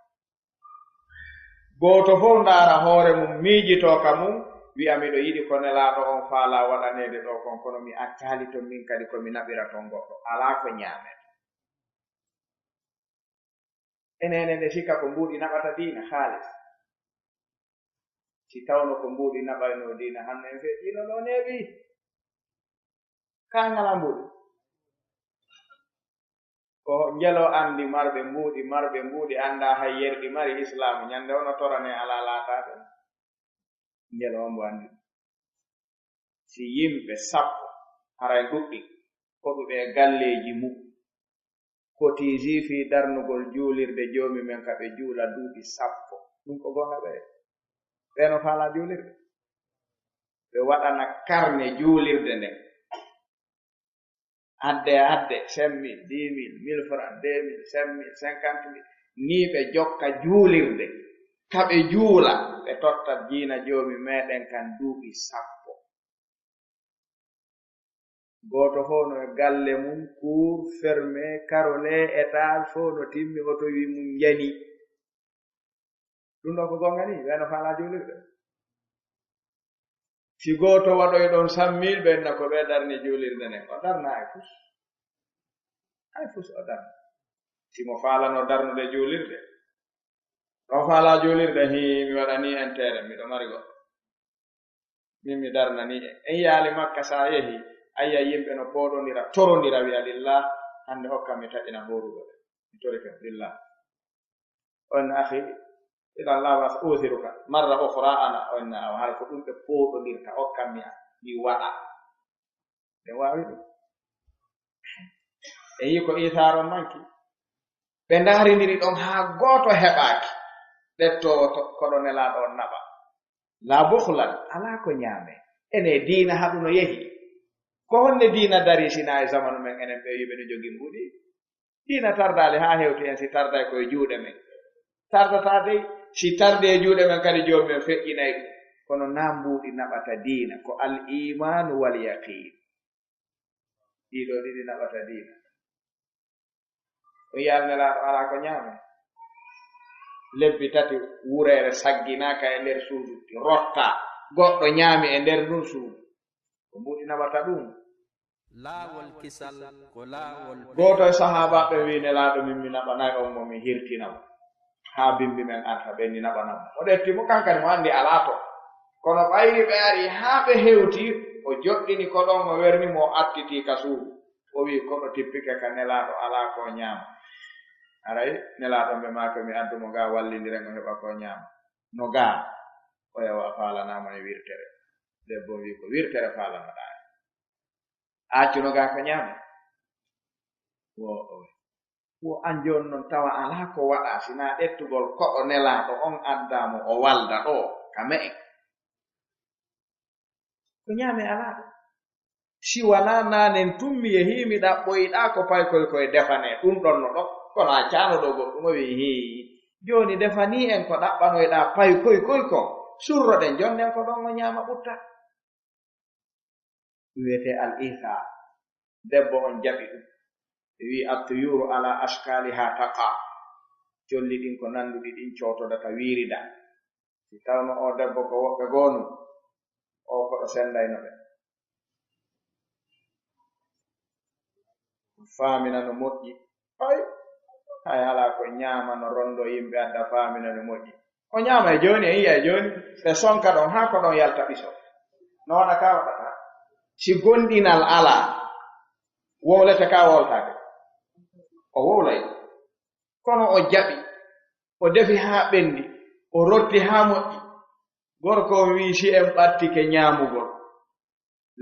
gooto fof ndaara hoore mum miijitoo ka mum wi'a miɗo yiɗi ko nelaaɗo on faala waɗaneede ɗo kon kono mi accaali ton min kadi ko mi naɓira ton goɗɗo alaa ko ñaamen enene nde sika ko mbuuɗi naɓata diina haalis si tawno ko mbuuɗi naɓayno diina hanno en feƴƴino ɗo neeɓi kaa ngala mbuuɗi ko njelo anndi marɓe mbuuɗi annda hay yerɗi mari islamu ñannde ono torane ala laataɓe njelo on mbo anndi si yimɓe 10 haray ɗuɗɗi koɓuɓe galleeji mum kotiisi fii darnugol juulirde joomi men ka ɓe juula duuɓi 10 ɗum ko gonga ɓeeno faala juulirde ɓe waɗana karne juulirde nden adde 5 000 10 000 1000 francs 2 000 5 000 50 000 nii ɓe jokka juulirde ka ɓe juula ɓe totta diina joomi meeɗen kan duuɓi 10 gooto fof no e galle mum cour fermé karole étage fof no timmi oto wi mum njani ɗum ɗo ko gonga ni weeno faala juulirde si gooto waɗoy ɗon 100 000 ɓenna ko ɓe darni juulirde nden o darna ay fus o darna simo faalano darnude juulirde o faala juulirde mi waɗa ni entere miɗo mari goɗɗo min mi darna ni en yaali makka sa yehi ayya yimɓe no pooɗondira torondira wi'a lillah hande hokka mi taƴina horugo ɓe mi torike lillah on akhi ilan lawas usiruka marra ukhra ana on aw har ko ɗum ɓe pooɗondirta hokka mi waɗa ɓe waawi ɗum e yi ko isaron manki ɓe ndaarindiri ɗon haa gooto heɓaaki ɗettowo koɗo nelaaɗo on naɓa laa bukhlan alaa ko ñaame ene diina haɗuno yehi ko honne diina dari sina e zamanu men enen ɓe yiɓe no jogii mbuɗi diina tardaali haa heewti en si tarday koye juuɗe men tardataa dey si tarde e juuɗe men kadi joomi men feƴƴinayi ɗum kono naa mbuuɗi naɓata diina ko al imanu wal yaqin ɗiɗo ɗiɗi naɓata diina o yiyal nelaaɗo alaa ko ñaame lebbi 3 wureere sagginaaka e nder suudu rotta goɗɗo ñaami e nder ndun suudu ko mbuuɗi naɓata ɗum laawol kisal ko laawol gooto e sahabaɓe wi nelaaɗo min mi naɓanayi on mo mi hirtinamo haa bimbi men arta ɓe ni naɓanamo o ɗettimo kankani mo anndi alaa to kono ɓayri ɓe ari haa ɓe heewti o joɗɗini ko ɗon o werni mo attitii ka suudu o wi koɗo tippike ka nelaaɗo alaa ko ñaama aray nelaaɗo ɓe maako mi addumo gaa wallindiren o heɓa ko ñaama no gaa o yawa faalanaama e wirtere debbo wi ko wirtere faalanoɗaa accuno gaa ko ñaame wo an jooni noon tawa alaa ko waɗa sinaa ɗettugol koɗo nelaaɗo on addaamo o walda ɗo kame en ko ñaame alaa ɗo si wonaa naanen tummi yehiimi ɗaɓɓoyiɗaa ko paykoy koye defanee ɗum ɗon no ɗo kono a caano ɗo goɗɗum o wi jooni defanii en ko ɗaɓɓanoyɗaa paykoy koy ko surroɗen jonnen ko ɗon o ñaama ɓutta wiyetee al isa debbo on jaɓi ɗum wi attuyuru ala ashkaliha taqa colli ɗin ko nanduɗi ɗin cootodata wiirida si tawno o debbo ko woɓɓe goonu o koɗo sendayno ɓe faamina no moƴƴi ay hay hala ko ñaama no rondo yimɓe adda faamina no moƴƴi o ñaama e jooni e yiya e jooni ɓe sonka ɗon haa ko ɗon yalta ɓiso noona ka waɗata si gonɗinal alaa wowlete ka woltaade o wowlay kono o jaɓi o defi haa ɓenndi o rotti haa moƴƴi gorko wii si en ɓattike ñaamugol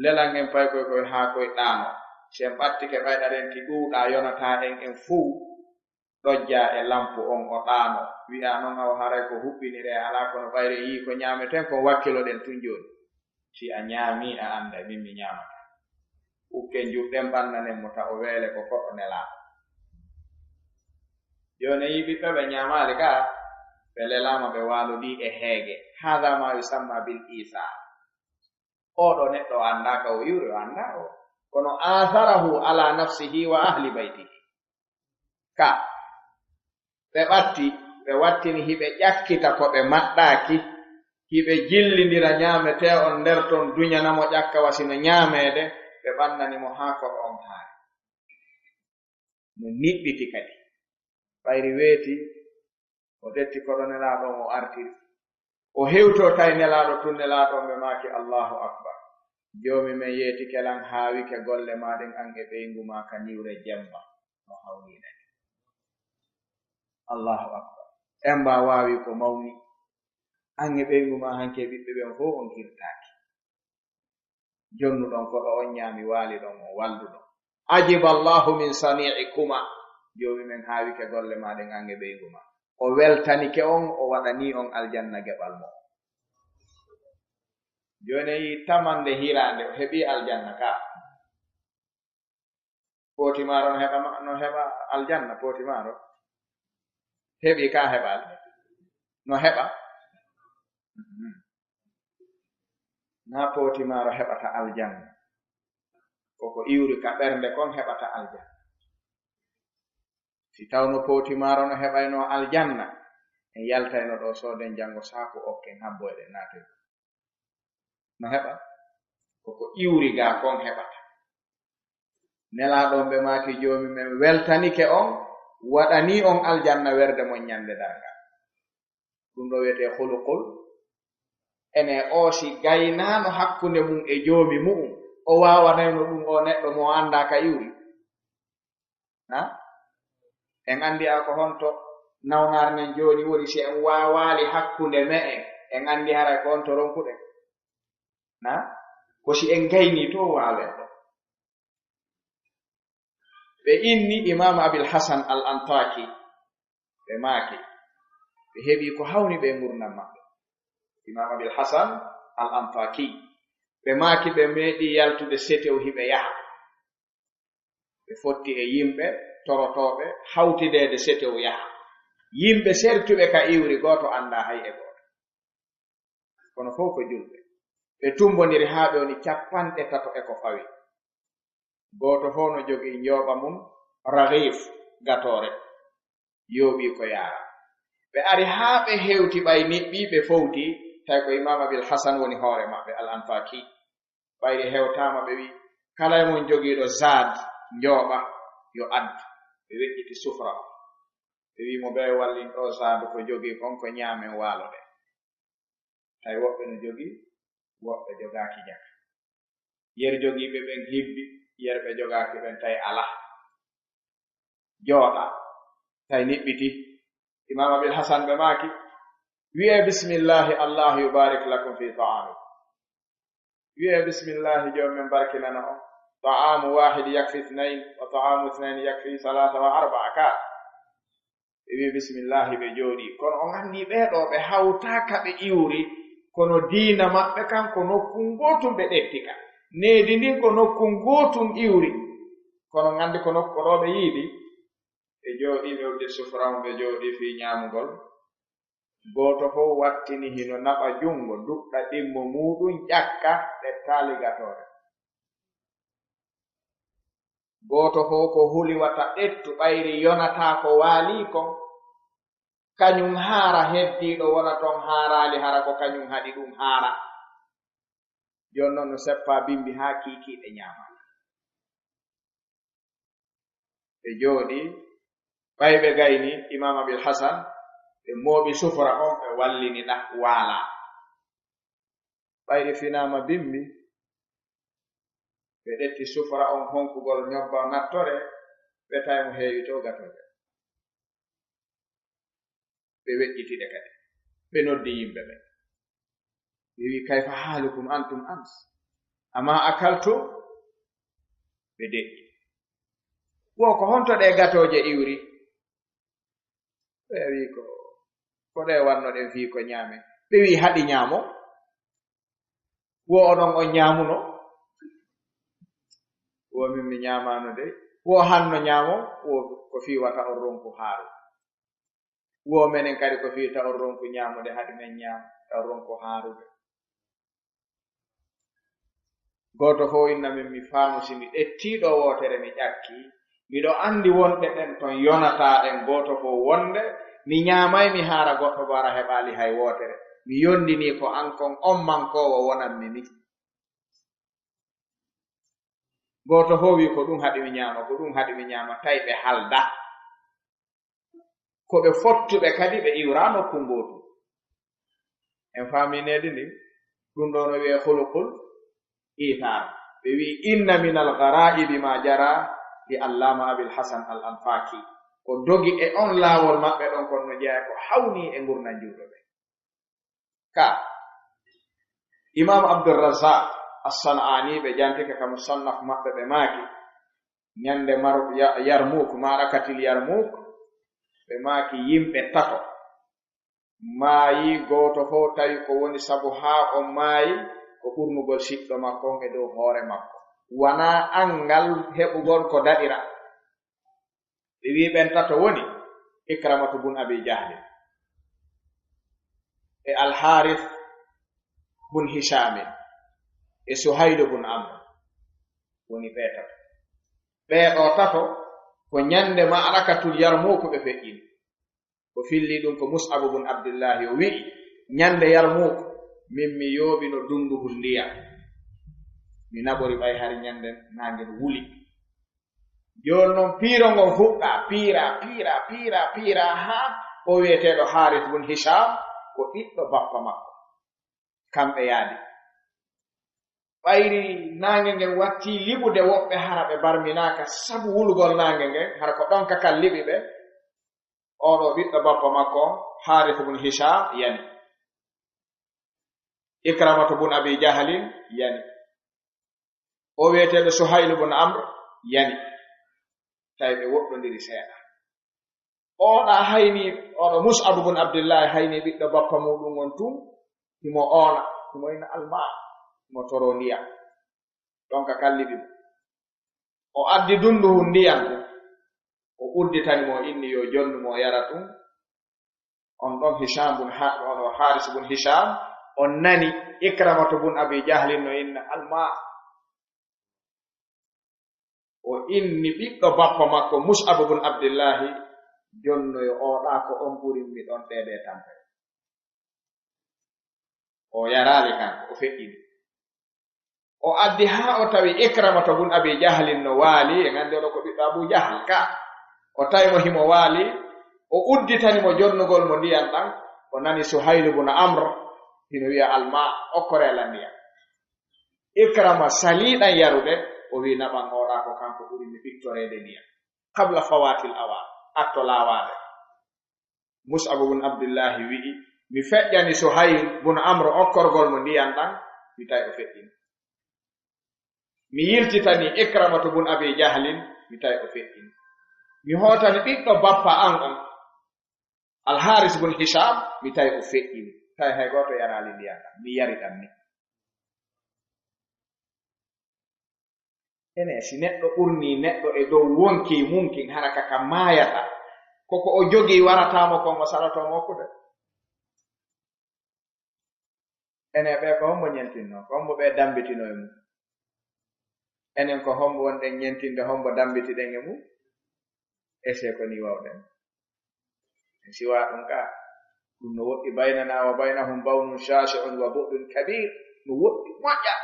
lelan en pay koy koye haa koye ɗaano si en ɓattike ɓayɗaren ti ɗuuɗaa yonataa en fuu ɗojjaa e lampu on o ɗaano wi'a noon aw haray ko huɓɓinire alaa kono ɓayre yii ko ñaameten kon wakkiloɗen tun jooni si a ñaamii a annda min mi ñaamata ukken juɗɗen ɓannanen mo ta o weele ko koɗo nelaa jooni yii ɓiɓɓe ɓe ñaamaali kaa ɓe lelaama ɓe waalodii e heege haada ma yusamma bil isa oɗo neɗɗo o anndaaka o iwri o anndaa o kono atharahu ala nafsihi wa ahli baytihi ka ɓe ɓatti ɓe wattini hiɓe ƴakkita ko ɓe maɗɗaaki hiɓe jillindira ñaametee on nder ton duñanamo ƴakka wasino ñaameede ɓe ɓannanimo haa ko on haari no niɓɓiti kadi ɓayri weeti o ɗetti koɗo nelaaɗon o artiri o hewtoo tawi nelaaɗo tun nelaaɗon ɓe maaki allahu akbar joomi men yeeti kelan haawike golle maaɗen an e ɓeyngu maa ka niwre jemma no hawniinani allahu akbar en mbaa waawi ko mawni an e ɓeyngu maa hanke ɓiɓɓe ɓen fof on hirtaaki jonnuɗon koɗo on ñaami waali ɗon o walluɗon ajiba allahu min sani'i kuma joomi men haawike golle maaɗen an e ɓeyngu maa o weltanike on o waɗanii on aljanna geɓal mo jooni yi tamande hiraande o heɓii aljanna kaa pootimaaro no heɓa aljanna pootimaaro heɓii kaa heɓal no heɓa naa pootimaaro heɓata aljanna koko iwri ka ɓernde kon heɓata aljanna si tawno pootimaaro no heɓayno aljanna en yaltayno ɗo sooden janngo saako okken habboyɗe naatoy no heɓa koko iwri gaa kon heɓata nelaaɗon ɓe maaki joomi men weltanike on waɗanii on aljanna werde mon ñannde darngal ɗum ɗo wiyetee hulukul ene oosi gaynaano hakkunde mum e joomi mu'um o waawanayno ɗum o neɗɗo mo anndaa ka iwri en anndi a ko honto nawnaar nen jooni woni si en waawaali hakkunde me'en en anndi haray ko honto ronkuɗen ko si en gaynii to waawen ɗo ɓe inni imam abil hasan al antaki ɓe maaki ɓe heɓii ko hawni ɓe ngurdam maɓɓe imam abil hasan al antaki ɓe maaki ɓe meeɗii yaltude setew hiɓe yaha ɓe fotti e yimɓe torotooɓe hawtideede setew yaha yimɓe sertuɓe ka iwri gooto anndaa hay e gooto kono fof ko julɓe ɓe tumbondiri haa ɓe woni 3 e ko fawi gooto fof no jogii njooɓa mum raghif gatoore yooɓii ko yaara ɓe ari haa ɓe heewti ɓay niɓɓii ɓe fowtii tawi ko imam abil hasan woni hoore maɓɓe al anfaki ɓayri heewtaama ɓe wii kala e mon jogiiɗo zad njooɓa yo addu ɓe weƴƴiti sufra o ɓe wii mo ɓe wallin ɗo zadu ko jogii kon ko ñaamen waalo ɗe tawi woɓɓe no jogii woɓɓe jogaaki jaka yer jogiiɓe ɓen hibbi yerɓe jogaaki ɓen tawi ala jooɗa tawi niɓɓiti imam abil hasan ɓe maaki wi'e bismillahi allahu yubarik lakum fi ta'ami wi'e bismillahi joomi men barkinana on ta'amu wahid yakfi 2 wa ta'amu 2 yakfi 3 wa 4 ka ɓe wi bismillahi ɓe jooɗii kono on anndi ɓeeɗo ɓe hawtaaka ɓe iwri kono diina maɓɓe kan ko nokkun gootum ɓe ɗettika needi ndin ko nokkun gootum iwri kono nganndi ko nokko ɗo ɓe yiidi ɓe jooɗii ɓe wudde suframu ɓe jooɗii fii ñaamugol gooto fof wattini hino naɓa junngo duɗɗa ɗimmo muɗum ƴakka ɗe taaligatoore gooto fof ko huliwata ɗettu ɓayri yonataa ko waalii kon kañum haara heddiiɗo wona toon haaraali hara ko kañum haɗi ɗum haara jooni noon no seppaa bimbi haa kiikiiɓe ñaama ɓe jooɗii ɓayɓe gayni imam abil hasan ɓe mooɓi sufra on ɓe wallini ɗa waala ɓayɗi finama bimmi ɓe ɗetti sufra on honkugol ñobba nattore ɓe tawimo heewi to gatorde ɓe weƴƴitiɗe kadi ɓe noddi yimɓe ɓe ɓe wi kayfa haalukum antum ams amma akaltu ɓe deƴƴi wo ko honto ɗe gatoje iwri ɓe wi ko ɗe wannoɗen fii ko ñaame ɓe wi haɗi ñaamo wo onon on ñaamuno wo min mi ñaamano de wo hanno ñaamo wo ko fiiwata on ronku haaru wo menen kadi ko fiita on ronku ñaamude haɗi men ñaam taw ronku haarude gooto fof inna min mi faamu si mi ɗettiiɗo wootere mi ƴakki miɗo anndi wonɓe ɓen ton yonataa ɗen gooto fof wonde mi ñaamay mi haara goɗɗo bo ara heɓaali hay wootere mi yondinii ko an kon on mankoowo wonanmi ni gooto fof wi ko ɗum haɗi mi ñaama ko ɗum haɗi mi ñaama tawi ɓe halda ko ɓe fottuɓe kadi ɓe iwraa nokku ngootu en faamineede ndi ɗum ɗo no wiyee hulukul iitaar ɓe wi inna min al garaibi ma jara li allama abil hasan al anfaki ko dogi e on laawol maɓɓe ɗon kon no jeeya ko hawni e ngurnan juuɗo ɓe ka imam abdurrazak as-san'ani ɓe jantike kam sannaf maɓɓe ɓe maaki ñande yarmuk maarakatil yarmuk ɓe maaki yimɓe tato maayi gooto fof tawi ko woni sabu haa o maayi ko ɓurnugol siɗɗo makko e dow hoore makko wonaa angal heɓugol ko daɗira ɓe wi ɓen tato woni ikramatu bun abi jahli e alharith bun hishamin e suhaylu bun amr woni ɓe tato ɓeeɗo tato ko ñande ma'arakatul yarmuku ɓe feƴƴini ko filli ɗum ko mus'ab bun abdillahi o wi'i ñande yarmuku min mi yooɓino dunduhul ndiyam mi naɓori ɓay hari ñande nange no wuli jooni noon piiro ngon fuɗɗa piira haa o wiyeteeɗo harith bun hisham ko ɓiɗɗo bappa makko kamɓe yaadi ɓayri nange ngen watti liɓude woɓɓe hara ɓe barminaaka sabu wulugol nange ngen hara ko ɗon kakal liɓi ɓe oɗo ɓiɗɗo bappa makko harith bun hisham yani ikramatu bun abi jahalin yani o wiyeteeɗo suhaylu bun amr yani tawi ɓe woɗɗondiri seeɗa oɗa hayni oɗo mus'ab bun abdillahi hayni ɓiɗɗo bappa muɗum on tun himo oona himo ina alma mo toro ndiyam ɗon ka kalliɓi o addi dunduhu ndiyam ɗum o udditani mo inni yo jonnumo yara ɗum on ɗon hisham bun oɗo haris bun hisham on nani ikramatu bun abi jahlin no inna alma o inni ɓiɗɗo bappa makko mus'ab bun abdillahi jonnoyo oɗa ko on ɓurinmi ɗon ɗeɗe tampe o yaraali kanko o feƴƴini o addi haa o tawi ikramata bun abi jahlin no waali e ngannde oɗo ko ɓiɗɗo abu jahl ka o tawi mo himo waali o udditani mo jonnugol mo ndiyam ɗan o nani suhaylu bun amr hino wiya alma okkorela ndiyam ikrama saliiɗan yarude o wi naɓan oɗa ko kanko ɓuri mi ɓittoreede ndiyam qabla fawatil awa atto laawaade mus'ab bun abdillahi wi'i mi feƴƴani suhayl bun amr okkorgol mo ndiyam ɗan mi tawi o feƴƴini mi yiltitani ikramatu bun abi jahlin mi tawi o feƴƴini mi hootani ɓiɗɗo bappa an on alharis bun hisham mi tawi o feƴƴini tawi hay gooto yaraali ndiyam ɗan mi yari ɗam ni ene si neɗɗo ɓurnii neɗɗo e dow wonki mumkin hana kaka maayata koko o jogii waratamo kon o salato mokkude ene ɓe ko hombo ñentinno ko hombo ɓe dambitino e mum enen ko hombo wonɗen ñentinde hombo dambitiɗen e mum ese ko ni wawɗen en siwa ɗum ka ɗum no woɗɗi baynana wa baynahum bawnun shasi'un wa bu'dun kabir no woɗɗi moƴƴa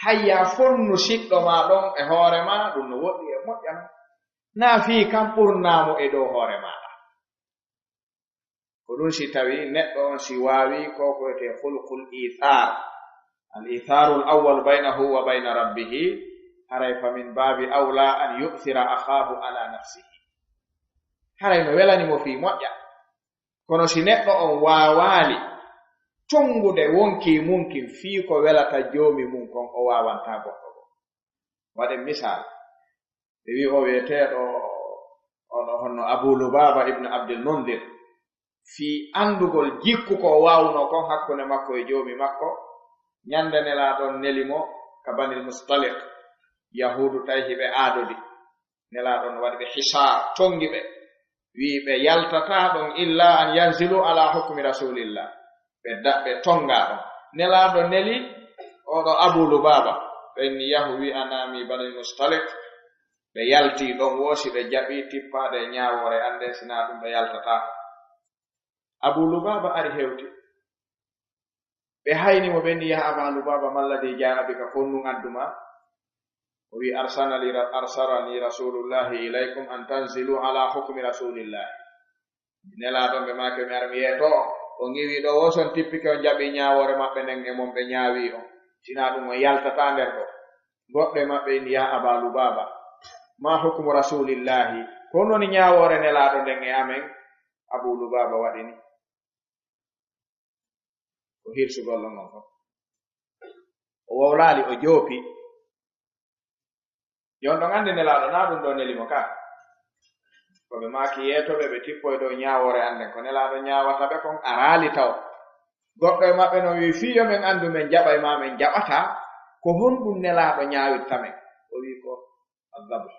hayya fonnu siɗɗo ma ɗon e hoore ma ɗum no woɗɗi e moƴƴan naa fii kam ɓurnaamo e dow hoore maaɗa ko ɗum si tawi neɗɗo on si waawi ko koyete hulqul ithar al itharu l awwal baynahu wa bayna rabbihi haray fa min baabi awla an yu'thira akhaahu ala nafsihi haray no welanimo fii moƴƴa kono si neɗɗo on waawaali tongude wonki mumkin fii ko welata joomi mum kon o waawanta goɗɗo go waɗen misal ɓe wi o wiyeteeɗo ono honno Abu Lubaba ibnu Abdul Mundir fii andugol jikku ko waawno kon hakkunde makko e joomi makko ñande nelaaɗon nelimo ka Banil Mustaliq yahudu tawi ɓe aadodi nelaaɗon waɗi ɓe hisar tongi ɓe wii ɓe yaltataa ɗon illa an yanzilu ala hukmi rasulillah ɓe tongaa ɗon nelaaɗo neli oɗo Abu Lubaba ɓenni yahu wi anami Banil Mustaliq ɓe yaltii ɗon woosi ɓe jaɓii tippaade ñaawoore annden sinaa ɗum ɓe yaltataa Abu Lubaba ari hewti ɓe haynimo ɓenni yaha Aba Lubaba malladi jaa bika fonnun adduma o wi arsalani rasulullahi ilaykum an tanzilu ala hukmi rasulillahi nelaaɗon ɓe maake mi ara mi yeeto o ngiwi ɗo woson tippike on jaɓi ñaawoore maɓɓe nden e mon ɓe ñaawi on sinaa ɗum on yaltata nder ɗo goɗɗe maɓɓe ni ya Aba Lubaba ma hukmu rasulillahi ko noni ñaawoore nelaaɗo nden e amen Abu Lubaba waɗini ko hirsugol on on fof o wowlaali o joopi jon ɗon anndi nelaaɗo naa ɗum ɗo nelimo ka ko ɓe maaki yeetoɓe ɓe tippoye dow ñaawoore annden ko nelaaɗo ñaawata ɓe kon araali taw goɗɗo e maɓɓe no wi fiyo men anndu men jaɓa e ma men jaɓataa ko honɗum nelaaɗo ñaawitta men o wi ko azabu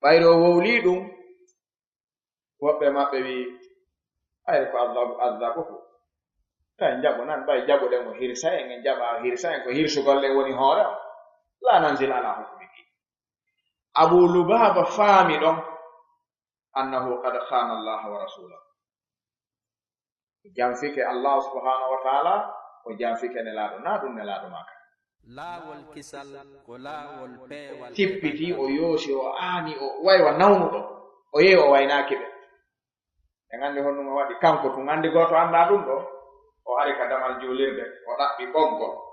ɓayro o wowlii ɗum woɓɓe maɓɓe wi ɓayre ko azabu fu tawi jaɓu nan ɓay jaɓuɗen o hirsa en en jaɓa hirsa en ko hirsugol en woni hoore o la nanzil ala hukmiki Abu Lubaba faami ɗon annahu qad khana Allah wa rasulahu janfike Allah subhanahu wa ta'ala o janfike nelaaɗo naa ɗum nelaaɗo maaka laawol kisal ko laawol peewal tippiti o yoosi o aani o waywa nawnuɗo o yehi o waynaaki ɓe en anndi honɗum o waɗi kanko tun anndi gooto anndaa ɗum ɗo o ari ka damal juulirde o ɗaɓɓi ɓoggol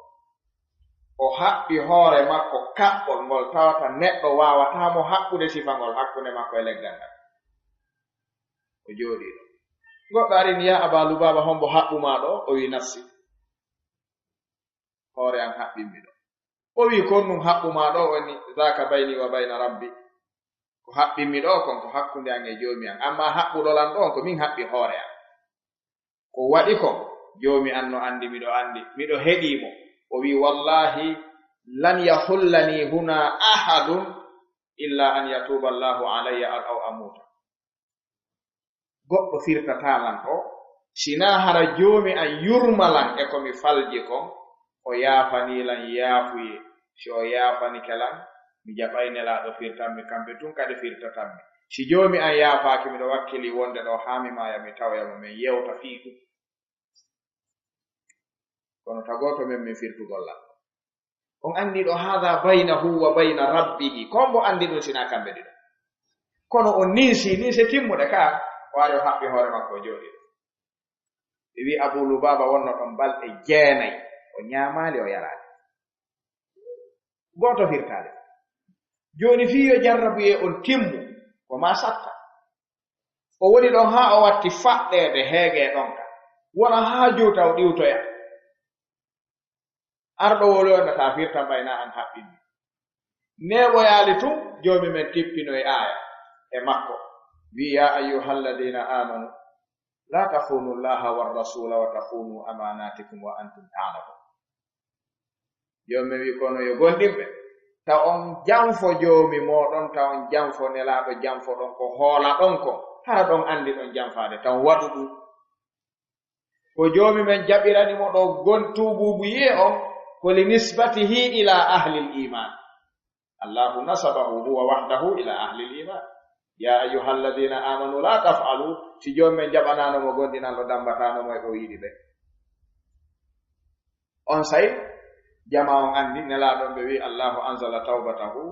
o haɓɓi hoore makko kaɓɓol ngol tawata neɗɗo waawataamo haɓɓude sifangol hakkunde makko e leggal ngal o jooɗii ɗo goɗɗo arini ya Aba Lubaba hombo haɓɓumaa ɗo o wi nafsi hoore an haɓɓinmi ɗo o wi kon ɗum haɓɓumaa ɗo woni zaka bayni wa bayna rabbi ko haɓɓinmi ɗo kon ko hakkunde an e joomi an amma haɓɓuɗolan ɗon ko min haɓɓi hoore an ko waɗi kon joomi an no anndi miɗo anndi miɗo heɗiimo o wi wallahi lan yahullani huna ahadun illa an yatuba Allahu alayya aw amuta goɗɗo firtatalan ɗo sina hara joomi an yurmalan e komi falji kon o yaafanilan yaafuye si o yaafani kelan mi jaɓay nelaaɗo firtanmi kamɓe tun kadi firtatanmi si joomi an yaafaaki miɗo wakkili wonde ɗo haa mi maaya mi tawyamo min yewta fii ɗum kono tagoto men min firtugolla on anndi ɗo haada baynahu wa bayna rabbihi kombo anndi ɗum sina kamɓe ɗiɗo kono o ninsi timmuɗe ka o ari o haɓɓi hoore makko o jooɗi ɗo ɓe wi Abu Lubaba wonno ɗon balɗe 9 o ñaamaali o yaraali gooto firtaade jooni fii yo jarrabuye on timmu ko ma satta o woni ɗon haa o watti faɗɗeede heegee ɗon ka wona haa juuta o ɗiwtoya arɗo woli on taa firtan ɓayna an haɓɓinni neɓoyaali tun joomi men tippinoye aaya e makko wi ya ayyuhalladina amanu la takhunu llaha warrasula wa takhunu amanatikum wa antum ta'lamun joomi wi kono yo gondimɓe taw on janfo joomi moɗon taw on janfo nelaaɗo janfo ɗon ko hoola ɗon ko hara ɗon anndi ɗon janfaade taw waɗu ɗum ko joomi men jaɓiranimo ɗo gontububu yi'e on ko li nisbatihi ila ahli l-iman allahu nasabahu huwa wahdahu ila ahli l-iman ya ayyuhalladina amanu la taf'alu si joomi men jaɓananomo gondinanɗo dambatanomo e ɗo yiɗi ɓe on sayi jama on anndi nelaaɗon ɓe wi allahu anzala tawbatahu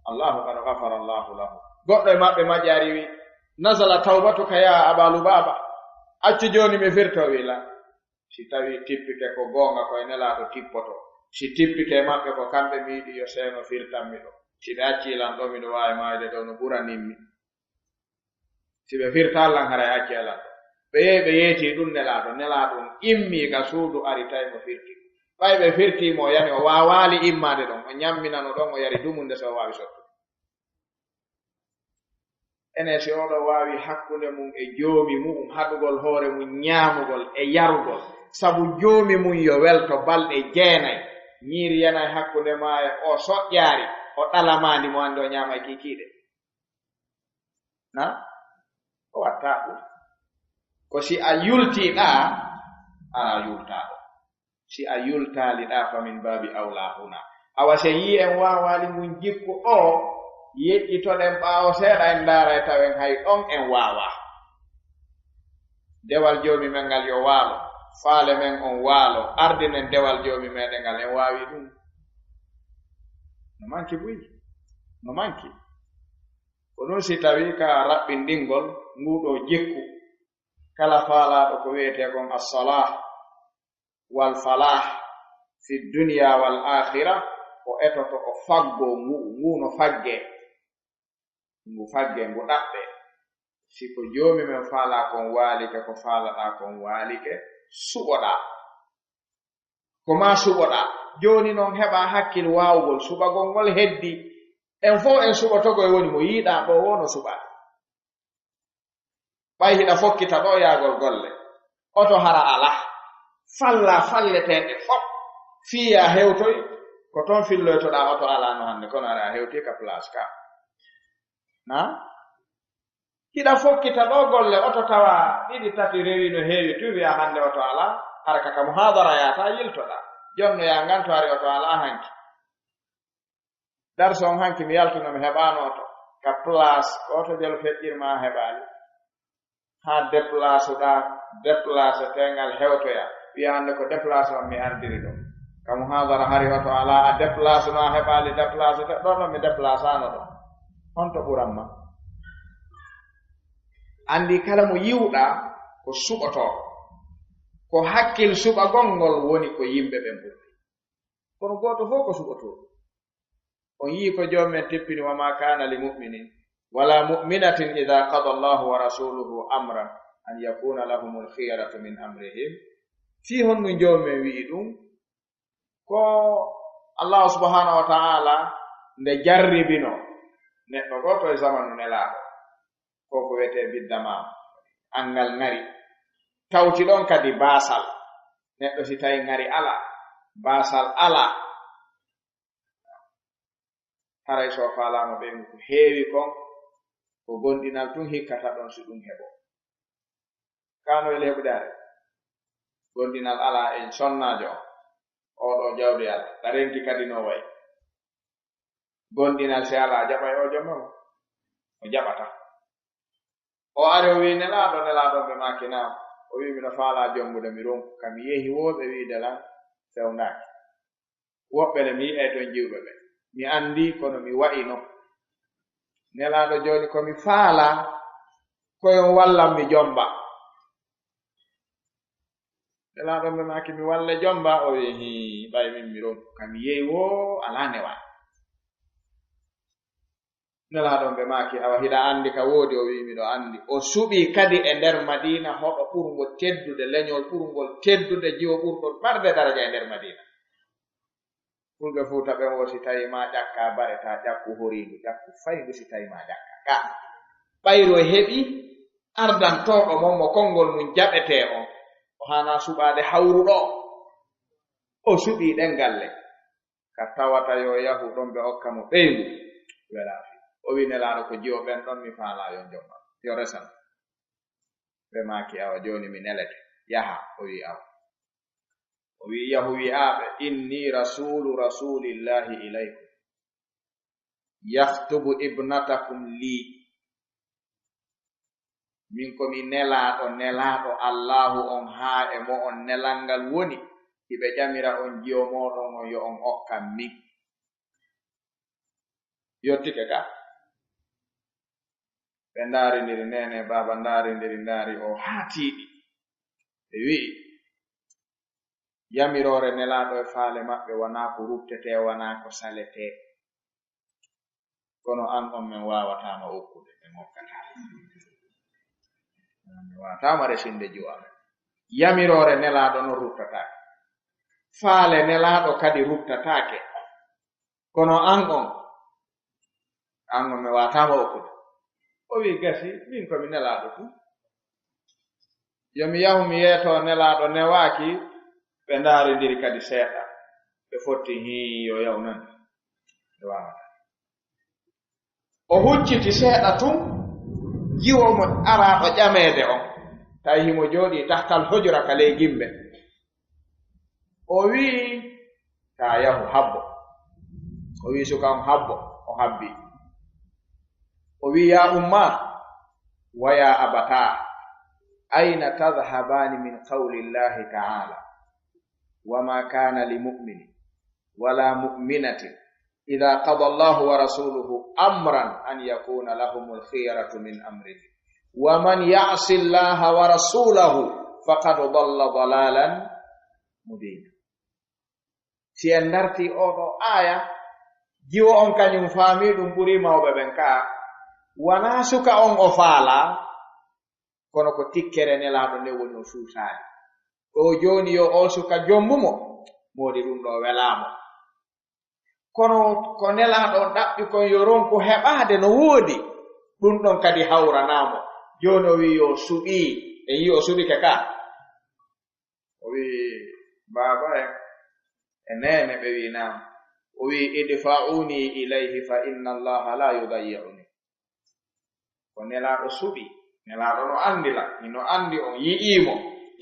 allahu qad gafara allahu lahu. Goɗɗo e maɓɓe maƴƴari wi nasala tawbatuka ya aba lubaba, accu joni mi firto. Wi la, si tawi tippike ko goonga koye nelaɗo tippoto, si tippike maɓɓe ko kamɓe mi yiɗi yo seeno firtanmi ɗo, si ɓe accilan ɗo miɗo wawi mayde ɗo no ɓuraninmi. Si ɓe firtallan haray accelan ɗo, ɓe yehi ɓe yeeti ɗum nelaɗum immi ka suudu ari tawi mo firti. ɓay ɓe firtimo yani o wawali immade ɗon, o ñamminano ɗon, o yari dumunde so o wawi sottude. ene si oɗo wawi hakkunde mum e joomi mum haɗugol hoore mum ñaamugol e yarugol, sabu joomi mum yo welto balɗe 9 ñiiri yanay hakkunde ma e o soƴƴaari, o ɗalamandi mo andi o ñaamay kikiiɗe na o watta ɗum. Ko si a yultiɗa ana yultaɗo, si a yultaliɗa famin babi awla huna. Awa se yi en wawali mum jikku o yeƴƴitoɗen ɓaawo seeɗa en ndaaray tawen hay ɗon en waawa. Dewal joomi men ngal yo waalo, faale men on waalo, ardinen dewal joomi meɗen ngal en waawi ɗum. No manki buyi, no manki. Ko ɗum si tawi ka raɓɓindingol nguɗo jikku, kala faalaaɗo ko wiyete kon as-salah wal falah fi dunya wal akhirah, o etoto o faggo ngu no fagge, ngu fagge ngu ɗaɓɓe. Si ko joomi men faala kon waalike, ko faalaɗa kon waalike, suɓoɗa ko ma suɓoɗa. Jooni noon heɓa hakkil waawgol suɓagol ngol heddi. En fof en suɓotogo e woni mo yiiɗa ɗo wono suɓaade. ɓay hiɗa fokkita ɗo yaagol golle, oto hara ala falla falleteɗe fof fiya hewtoy ko toon filloytoɗa oto ala no hande, kono ara hewti ka place ka na hiɗa fokkita ɗo golle, oto tawa 2 3 rewi no heewi tu wiya hande oto ala, hara kaka muhadara yata yiltoɗa, jonno ya nganto ari oto ala hanki darso on hanki mi yaltuno mi heɓano oto ka place ko oto jelo feƴƴirma heɓali ha déplace tengal hewtoya wiya hande ko déplace on mi ardiri ɗo ka muhadara hari oto ala, a déplace no a heɓali déplace te ɗon no mi déplace ano ɗo, on to ɓuranma. Andi kala mo yiwɗa ko suɓoto, ko hakkil suɓagol ngol woni ko yimɓe ɓe ɓurdi. Kono goto fof ko suɓoto. On yii ko joomen teppini wa ma kana li mu'minin wala mu'minatin idha qada Allahu wa rasuluhu amran an yakuna lahumul khiyaratu min amrihim. Fi honno joomen wi'i ɗum ko Allah subhanahu wa ta'ala nde jarribino neɗɗo goto e zamanu nelaaɗo ko ko wiyete biddama angal ngari tawti ɗon kadi baasal. Neɗɗo si tawi ngari ala, baasal ala, haray so faalama ɓe ko heewi kon ko gonɗinal tun hikkata ɗon si ɗum heɓo kano ele heɓudaare gonɗinal ala en sonnajo oɗo jawdi ala ɗarenti kadi no wayi gonɗinal si ala jaɓay o jomamo o jaɓata. O ari o wi nelaɗo ɓe makina o wi mino faala jommude mi ronku kam yehi woɓe wiide lan fewndaki, woɓɓe ne mi yi'e ton jiwɓe ɓe mi andi kono mi wa'ino. Nelaɗo joni komi faala koyon wallam mi jomba. Nelaɗo ɓe maki mi walle jomba, o wi hi ɓay min mi ronku kam yehi wo ala newa. Nelaɗon ɓe maki awa hiɗa andi ka woodi, o wi miɗo andi. O suɓi kadi e nder Madina hoɗo ɓurgol teddude leñol, ɓurgol teddude jiwo ɓurgol marde daraja e nder Madina. Fulɓe Fuuta ɓen wo si tawi ma ƴakka bare ta ƴakku horindu, ƴakku fayndu si tawi ma ƴakka ka ɓayro heɓi ardantoɗo mon mo konngol mum jaɓete on o hana suɓade hawruɗo. O suɓi ɗen galle ka tawata yo yahu ɗon ɓe hokka mo ɓeyngu welafi. O wi nelaɗo ko jiwo ɓen ɗon mi faala yo jomma yo resan. Ɓe maki awa joni mi nelete yaha. O wi awa, o wi yahu wi'aɓe inni rasulu rasulillahi ilaykum yahtubu ibnatakum li. Min komi nelaɗo Allahu on haa e mo on nelalngal woni hiɓe ƴamira on jiwo moɗon on yo on hokkam min. yottike ka ɓe ndaarindiri nene baba ndaari o haatiiɗi ɓe wi'i yamiroore nelaaɗo e faale maɓɓe wonaa ko ruptete wonaa ko salete kono an on min waawataama okkude ɓe mokkataa min waawataama resinde juwaɓe yamiroore nelaaɗo no ruptataake faale nelaaɗo kadi ruptataake kono an on min waawataama okkude o wii gasi min komi nelaaɗo tu yomi yahu mi yeetoo nelaaɗo newaaki ɓe ndaarindiri kadi seeɗa ɓe fotti yo yaw nan ɓe waawata o hucciti seeɗa tun jiwo mo araaɗo ƴameede on tawi himo jooɗii tahtal hojura ka ley gimɓe o wii taa yahu habbo o wii suka on habbo o habbi o wii yaa umma wa yaa abataa ayna tadhabaani min qawli llahi ta'ala wama kana limu'minin wala mu'minatin idha qada Allahu wa rasuluhu amran an yakuna lahumul khiyaratu min amrihi wa man ya'si Allaha wa rasulahu faqad dalla dalalan mubina si en darti oɗo aya jiwo on kañum faami ɗum ɓuri mawɓe ɓen ka wana suka on o faala kono ko tikkere nelaaɗo nde woni o suusaani o jooni yo o suka jombumo moodi ɗum ɗo welaamo kono ko nelaaɗo ɗaɓɓi kon yo ronku heɓaade no woodi ɗum ɗon kadi hawranaamo jooni o wii yo suɓii e yi o suɓike ka o wii baaba e nene ɓe wii naam o wii idfa'uni ilayhi fa inna allaha la yudayya'uni ko nelaaɗo suɓii nelaaɗo no anndila ino anndi on yi'iimo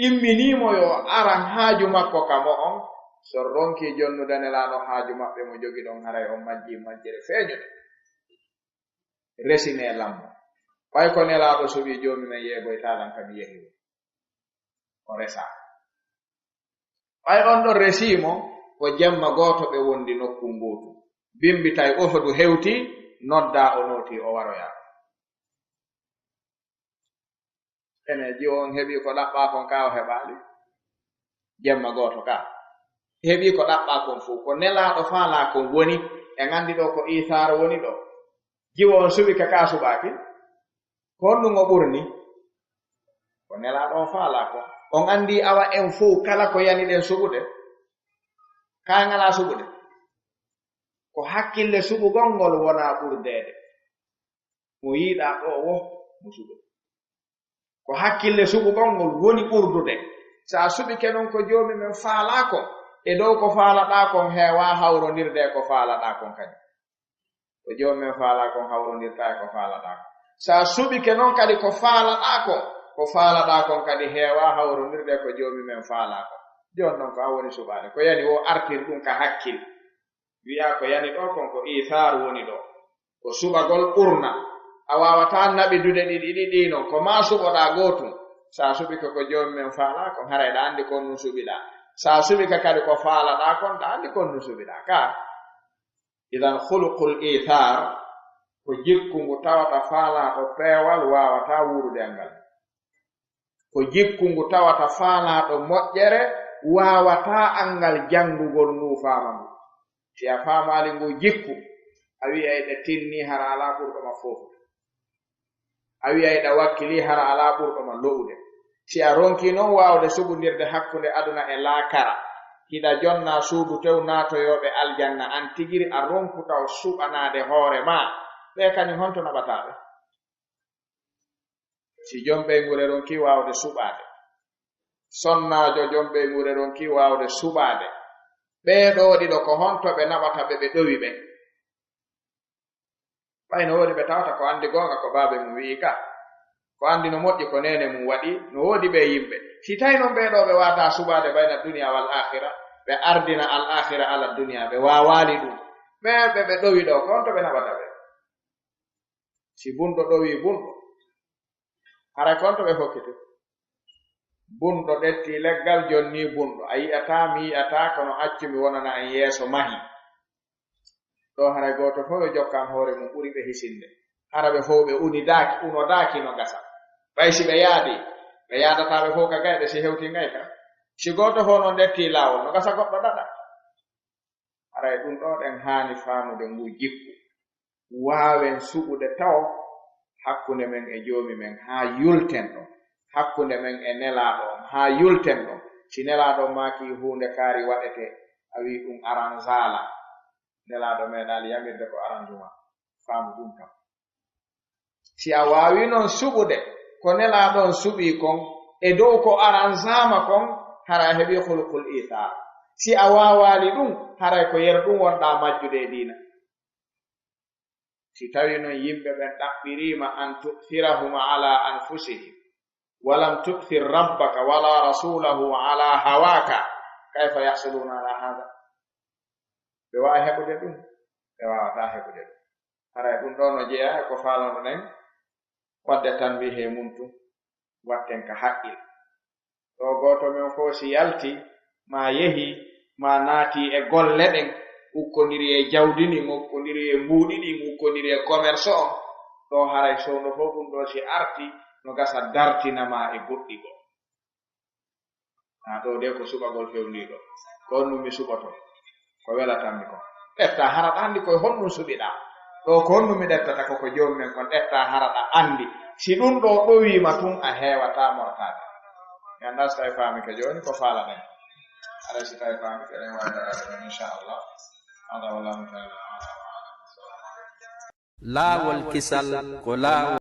imminiimo yo aran haaju makko kamo on so ronki jonnude nelaaɗo haaju maɓɓe mo jogi ɗon haray on majjii majjere feeñude resine lammo ɓay ko nelaaɗo suɓii joomi men yeegoytaalan kami yehi o resaa ɓay on ɗon resiimo ko jemma gooto ɓe wondi nokku ngootu bimbitay ofodu hewti noddaa o nooti o waroyaa ene jiwo on heɓii ko ɗaɓɓaa kon kaa o heɓaali jemma gooto kaa heɓii ko ɗaɓɓaa kon fuu ko nelaaɗo faalaa kon woni e nganndi ɗo ko iisaar woni ɗo jiwo on suɓi ka kaa suɓaaki ko honɗum o ɓurni ko nelaaɗo on faalaa kon on anndi awa en fuu kala ko yani ɗen suɓude kaa ngalaa suɓude ko hakkille suɓugol ngol wonaa ɓurdeede mo yiiɗaa ɗo wo mo suɓude ko hakkille suɓugol ngol woni ɓurdude so a suɓike noon ko joomi men faalaa kon e dow ko faalaɗaa kon heewaa hawrondirde ko faalaɗaa kon kadi ko joomi men faalaa kon hawrondirtaa e ko faalaɗaa kon so a suɓike noon kadi ko faalaɗaa kon kadi heewaa hawrondirde ko joomi men faalaa kon jooni noon ko a woni suɓaade ko yani wo artir ɗum ka hakkil wi'a ko yani ɗo kon ko iisaar woni ɗo ko suɓagol ɓurna a waawataa naɓidude ɗiɗi ɗii noon ko maa suɓoɗaa gootum so a suɓike ko joomi men faalaa kon haray ɗa anndi kon nun suɓiɗaa so a suɓike kadi ko faalaɗaa kon ɗa anndi kon nun suɓiɗaa kaa idan hulqul iisaar ko jikku ngu tawata faalaaɗo peewal waawataa wuurude ngal ko jikku ngu tawata faalaaɗo moƴƴere waawataa angal janngugol ngu faama ngu si a faamaali ngu jikku a wi'ay ɗe tinnii hara alaa ɓurɗoma foofude a wi'ay ɗa wakkilii hara alaa ɓurɗoma lo'ude si a ronki noon waawde suɓundirde hakkunde aduna e laakara hiɗa jonnaa suudu tew naatoyooɓe aljanna an tigiri a ronku taw suɓanaade hoore maa ɓe kañum honto naɓataaɓe si jomɓe ngure ronki waawde suɓaade sonnaajo jomɓe ngure ronki waawde suɓaade ɓeeɗoo ɗiɗo ko honto ɓe naɓata ɓe ɓe ɗowi ɓe ɓay no woodi ɓe tawata ko anndi goonga ko baabe mum wi'i ka ko anndi no moƴƴi ko nene mum waɗi no woodi ɓe yimɓe si tawi noon ɓeeɗoo ɓe waataa suɓaade bayna duniya wal akhira ɓe ardina al akhira ala duniya ɓe waawaali ɗum ɓeɓe ɓe ɗowi ɗo ko honto ɓe naɓata ɓe si bunɗo ɗowii bunɗo haray ko honto ɓe hokkiti bunɗo ɗettii leggal jonnii bunɗo a yi'ataa mi yi'ataa kono accu mi wonana en yeeso mahi ɗo haray gooto fof ɓe jokkan hoore mum ɓuri ɓe hisinde hara ɓe fof ɓe unodaaki no gasa ɓay si ɓe yaadi ɓe yaadataɓe fof ka gayɗe si hewti ngay ka si gooto fof noon detti laawol no gasa goɗɗo ɗaɗa haray ɗum ɗo ɗen haani faamude ngu jikku waawen suɓude taw hakkunde men e joomi men haa yulten ɗon hakkunde men e nelaaɗo on haa yulten ɗon si nelaaɗo maaki huunde kaari waɗete a wi ɗum aranzala nelaaɗo meeɗaali yamirde ko aranjuma faamu ɗum kam si a waawi noon suɓude ko nelaaɗon suɓii kon e dow ko aranzama kon hara a heɓii hulqul ithar si a waawaali ɗum haray ko yer ɗum wonɗaa majjude e diina si tawi noon yimɓe ɓen ɗaɓɓiriima an tu'thirahum ala anfusihim walam tu'thir rabbaka wala rasulahu ala hawaka kayfa yahsuluna ala hada ɓe waawi heɓude ɗum ɓe waawataa heɓude ɗum haray ɗum ɗo no jeeya ko faalono ɗen wadde tan wi he muntu watten ka haqqil ɗo gooto men fof si yalti ma yehi ma naati e golle ɗen ukkondiri e jawdi ɗin ukkondiri e mbuuɗi ɗin ukkondiri e commerce on ɗo haray sowno fof ɗum ɗo si arti no gasa dartinama e goɗɗi goo ɗo de ko suɓagol fewniɗo ko on ɗum mi suɓoto ko welatanmi ko ɗetta haraɗa anndi koye honɗum suɓiɗa ɗo ko honɗum mi ɗettata koko joomi men kon ɗetta haraɗa anndi si ɗum ɗo ɗowima tun a heewata mortade mi annda so tawi faami ke jooni ko faalaɗen alay si tawi faami ke ɗen waydaraade ɗon inchallah hada wallahu taala laawol kisal ko laawol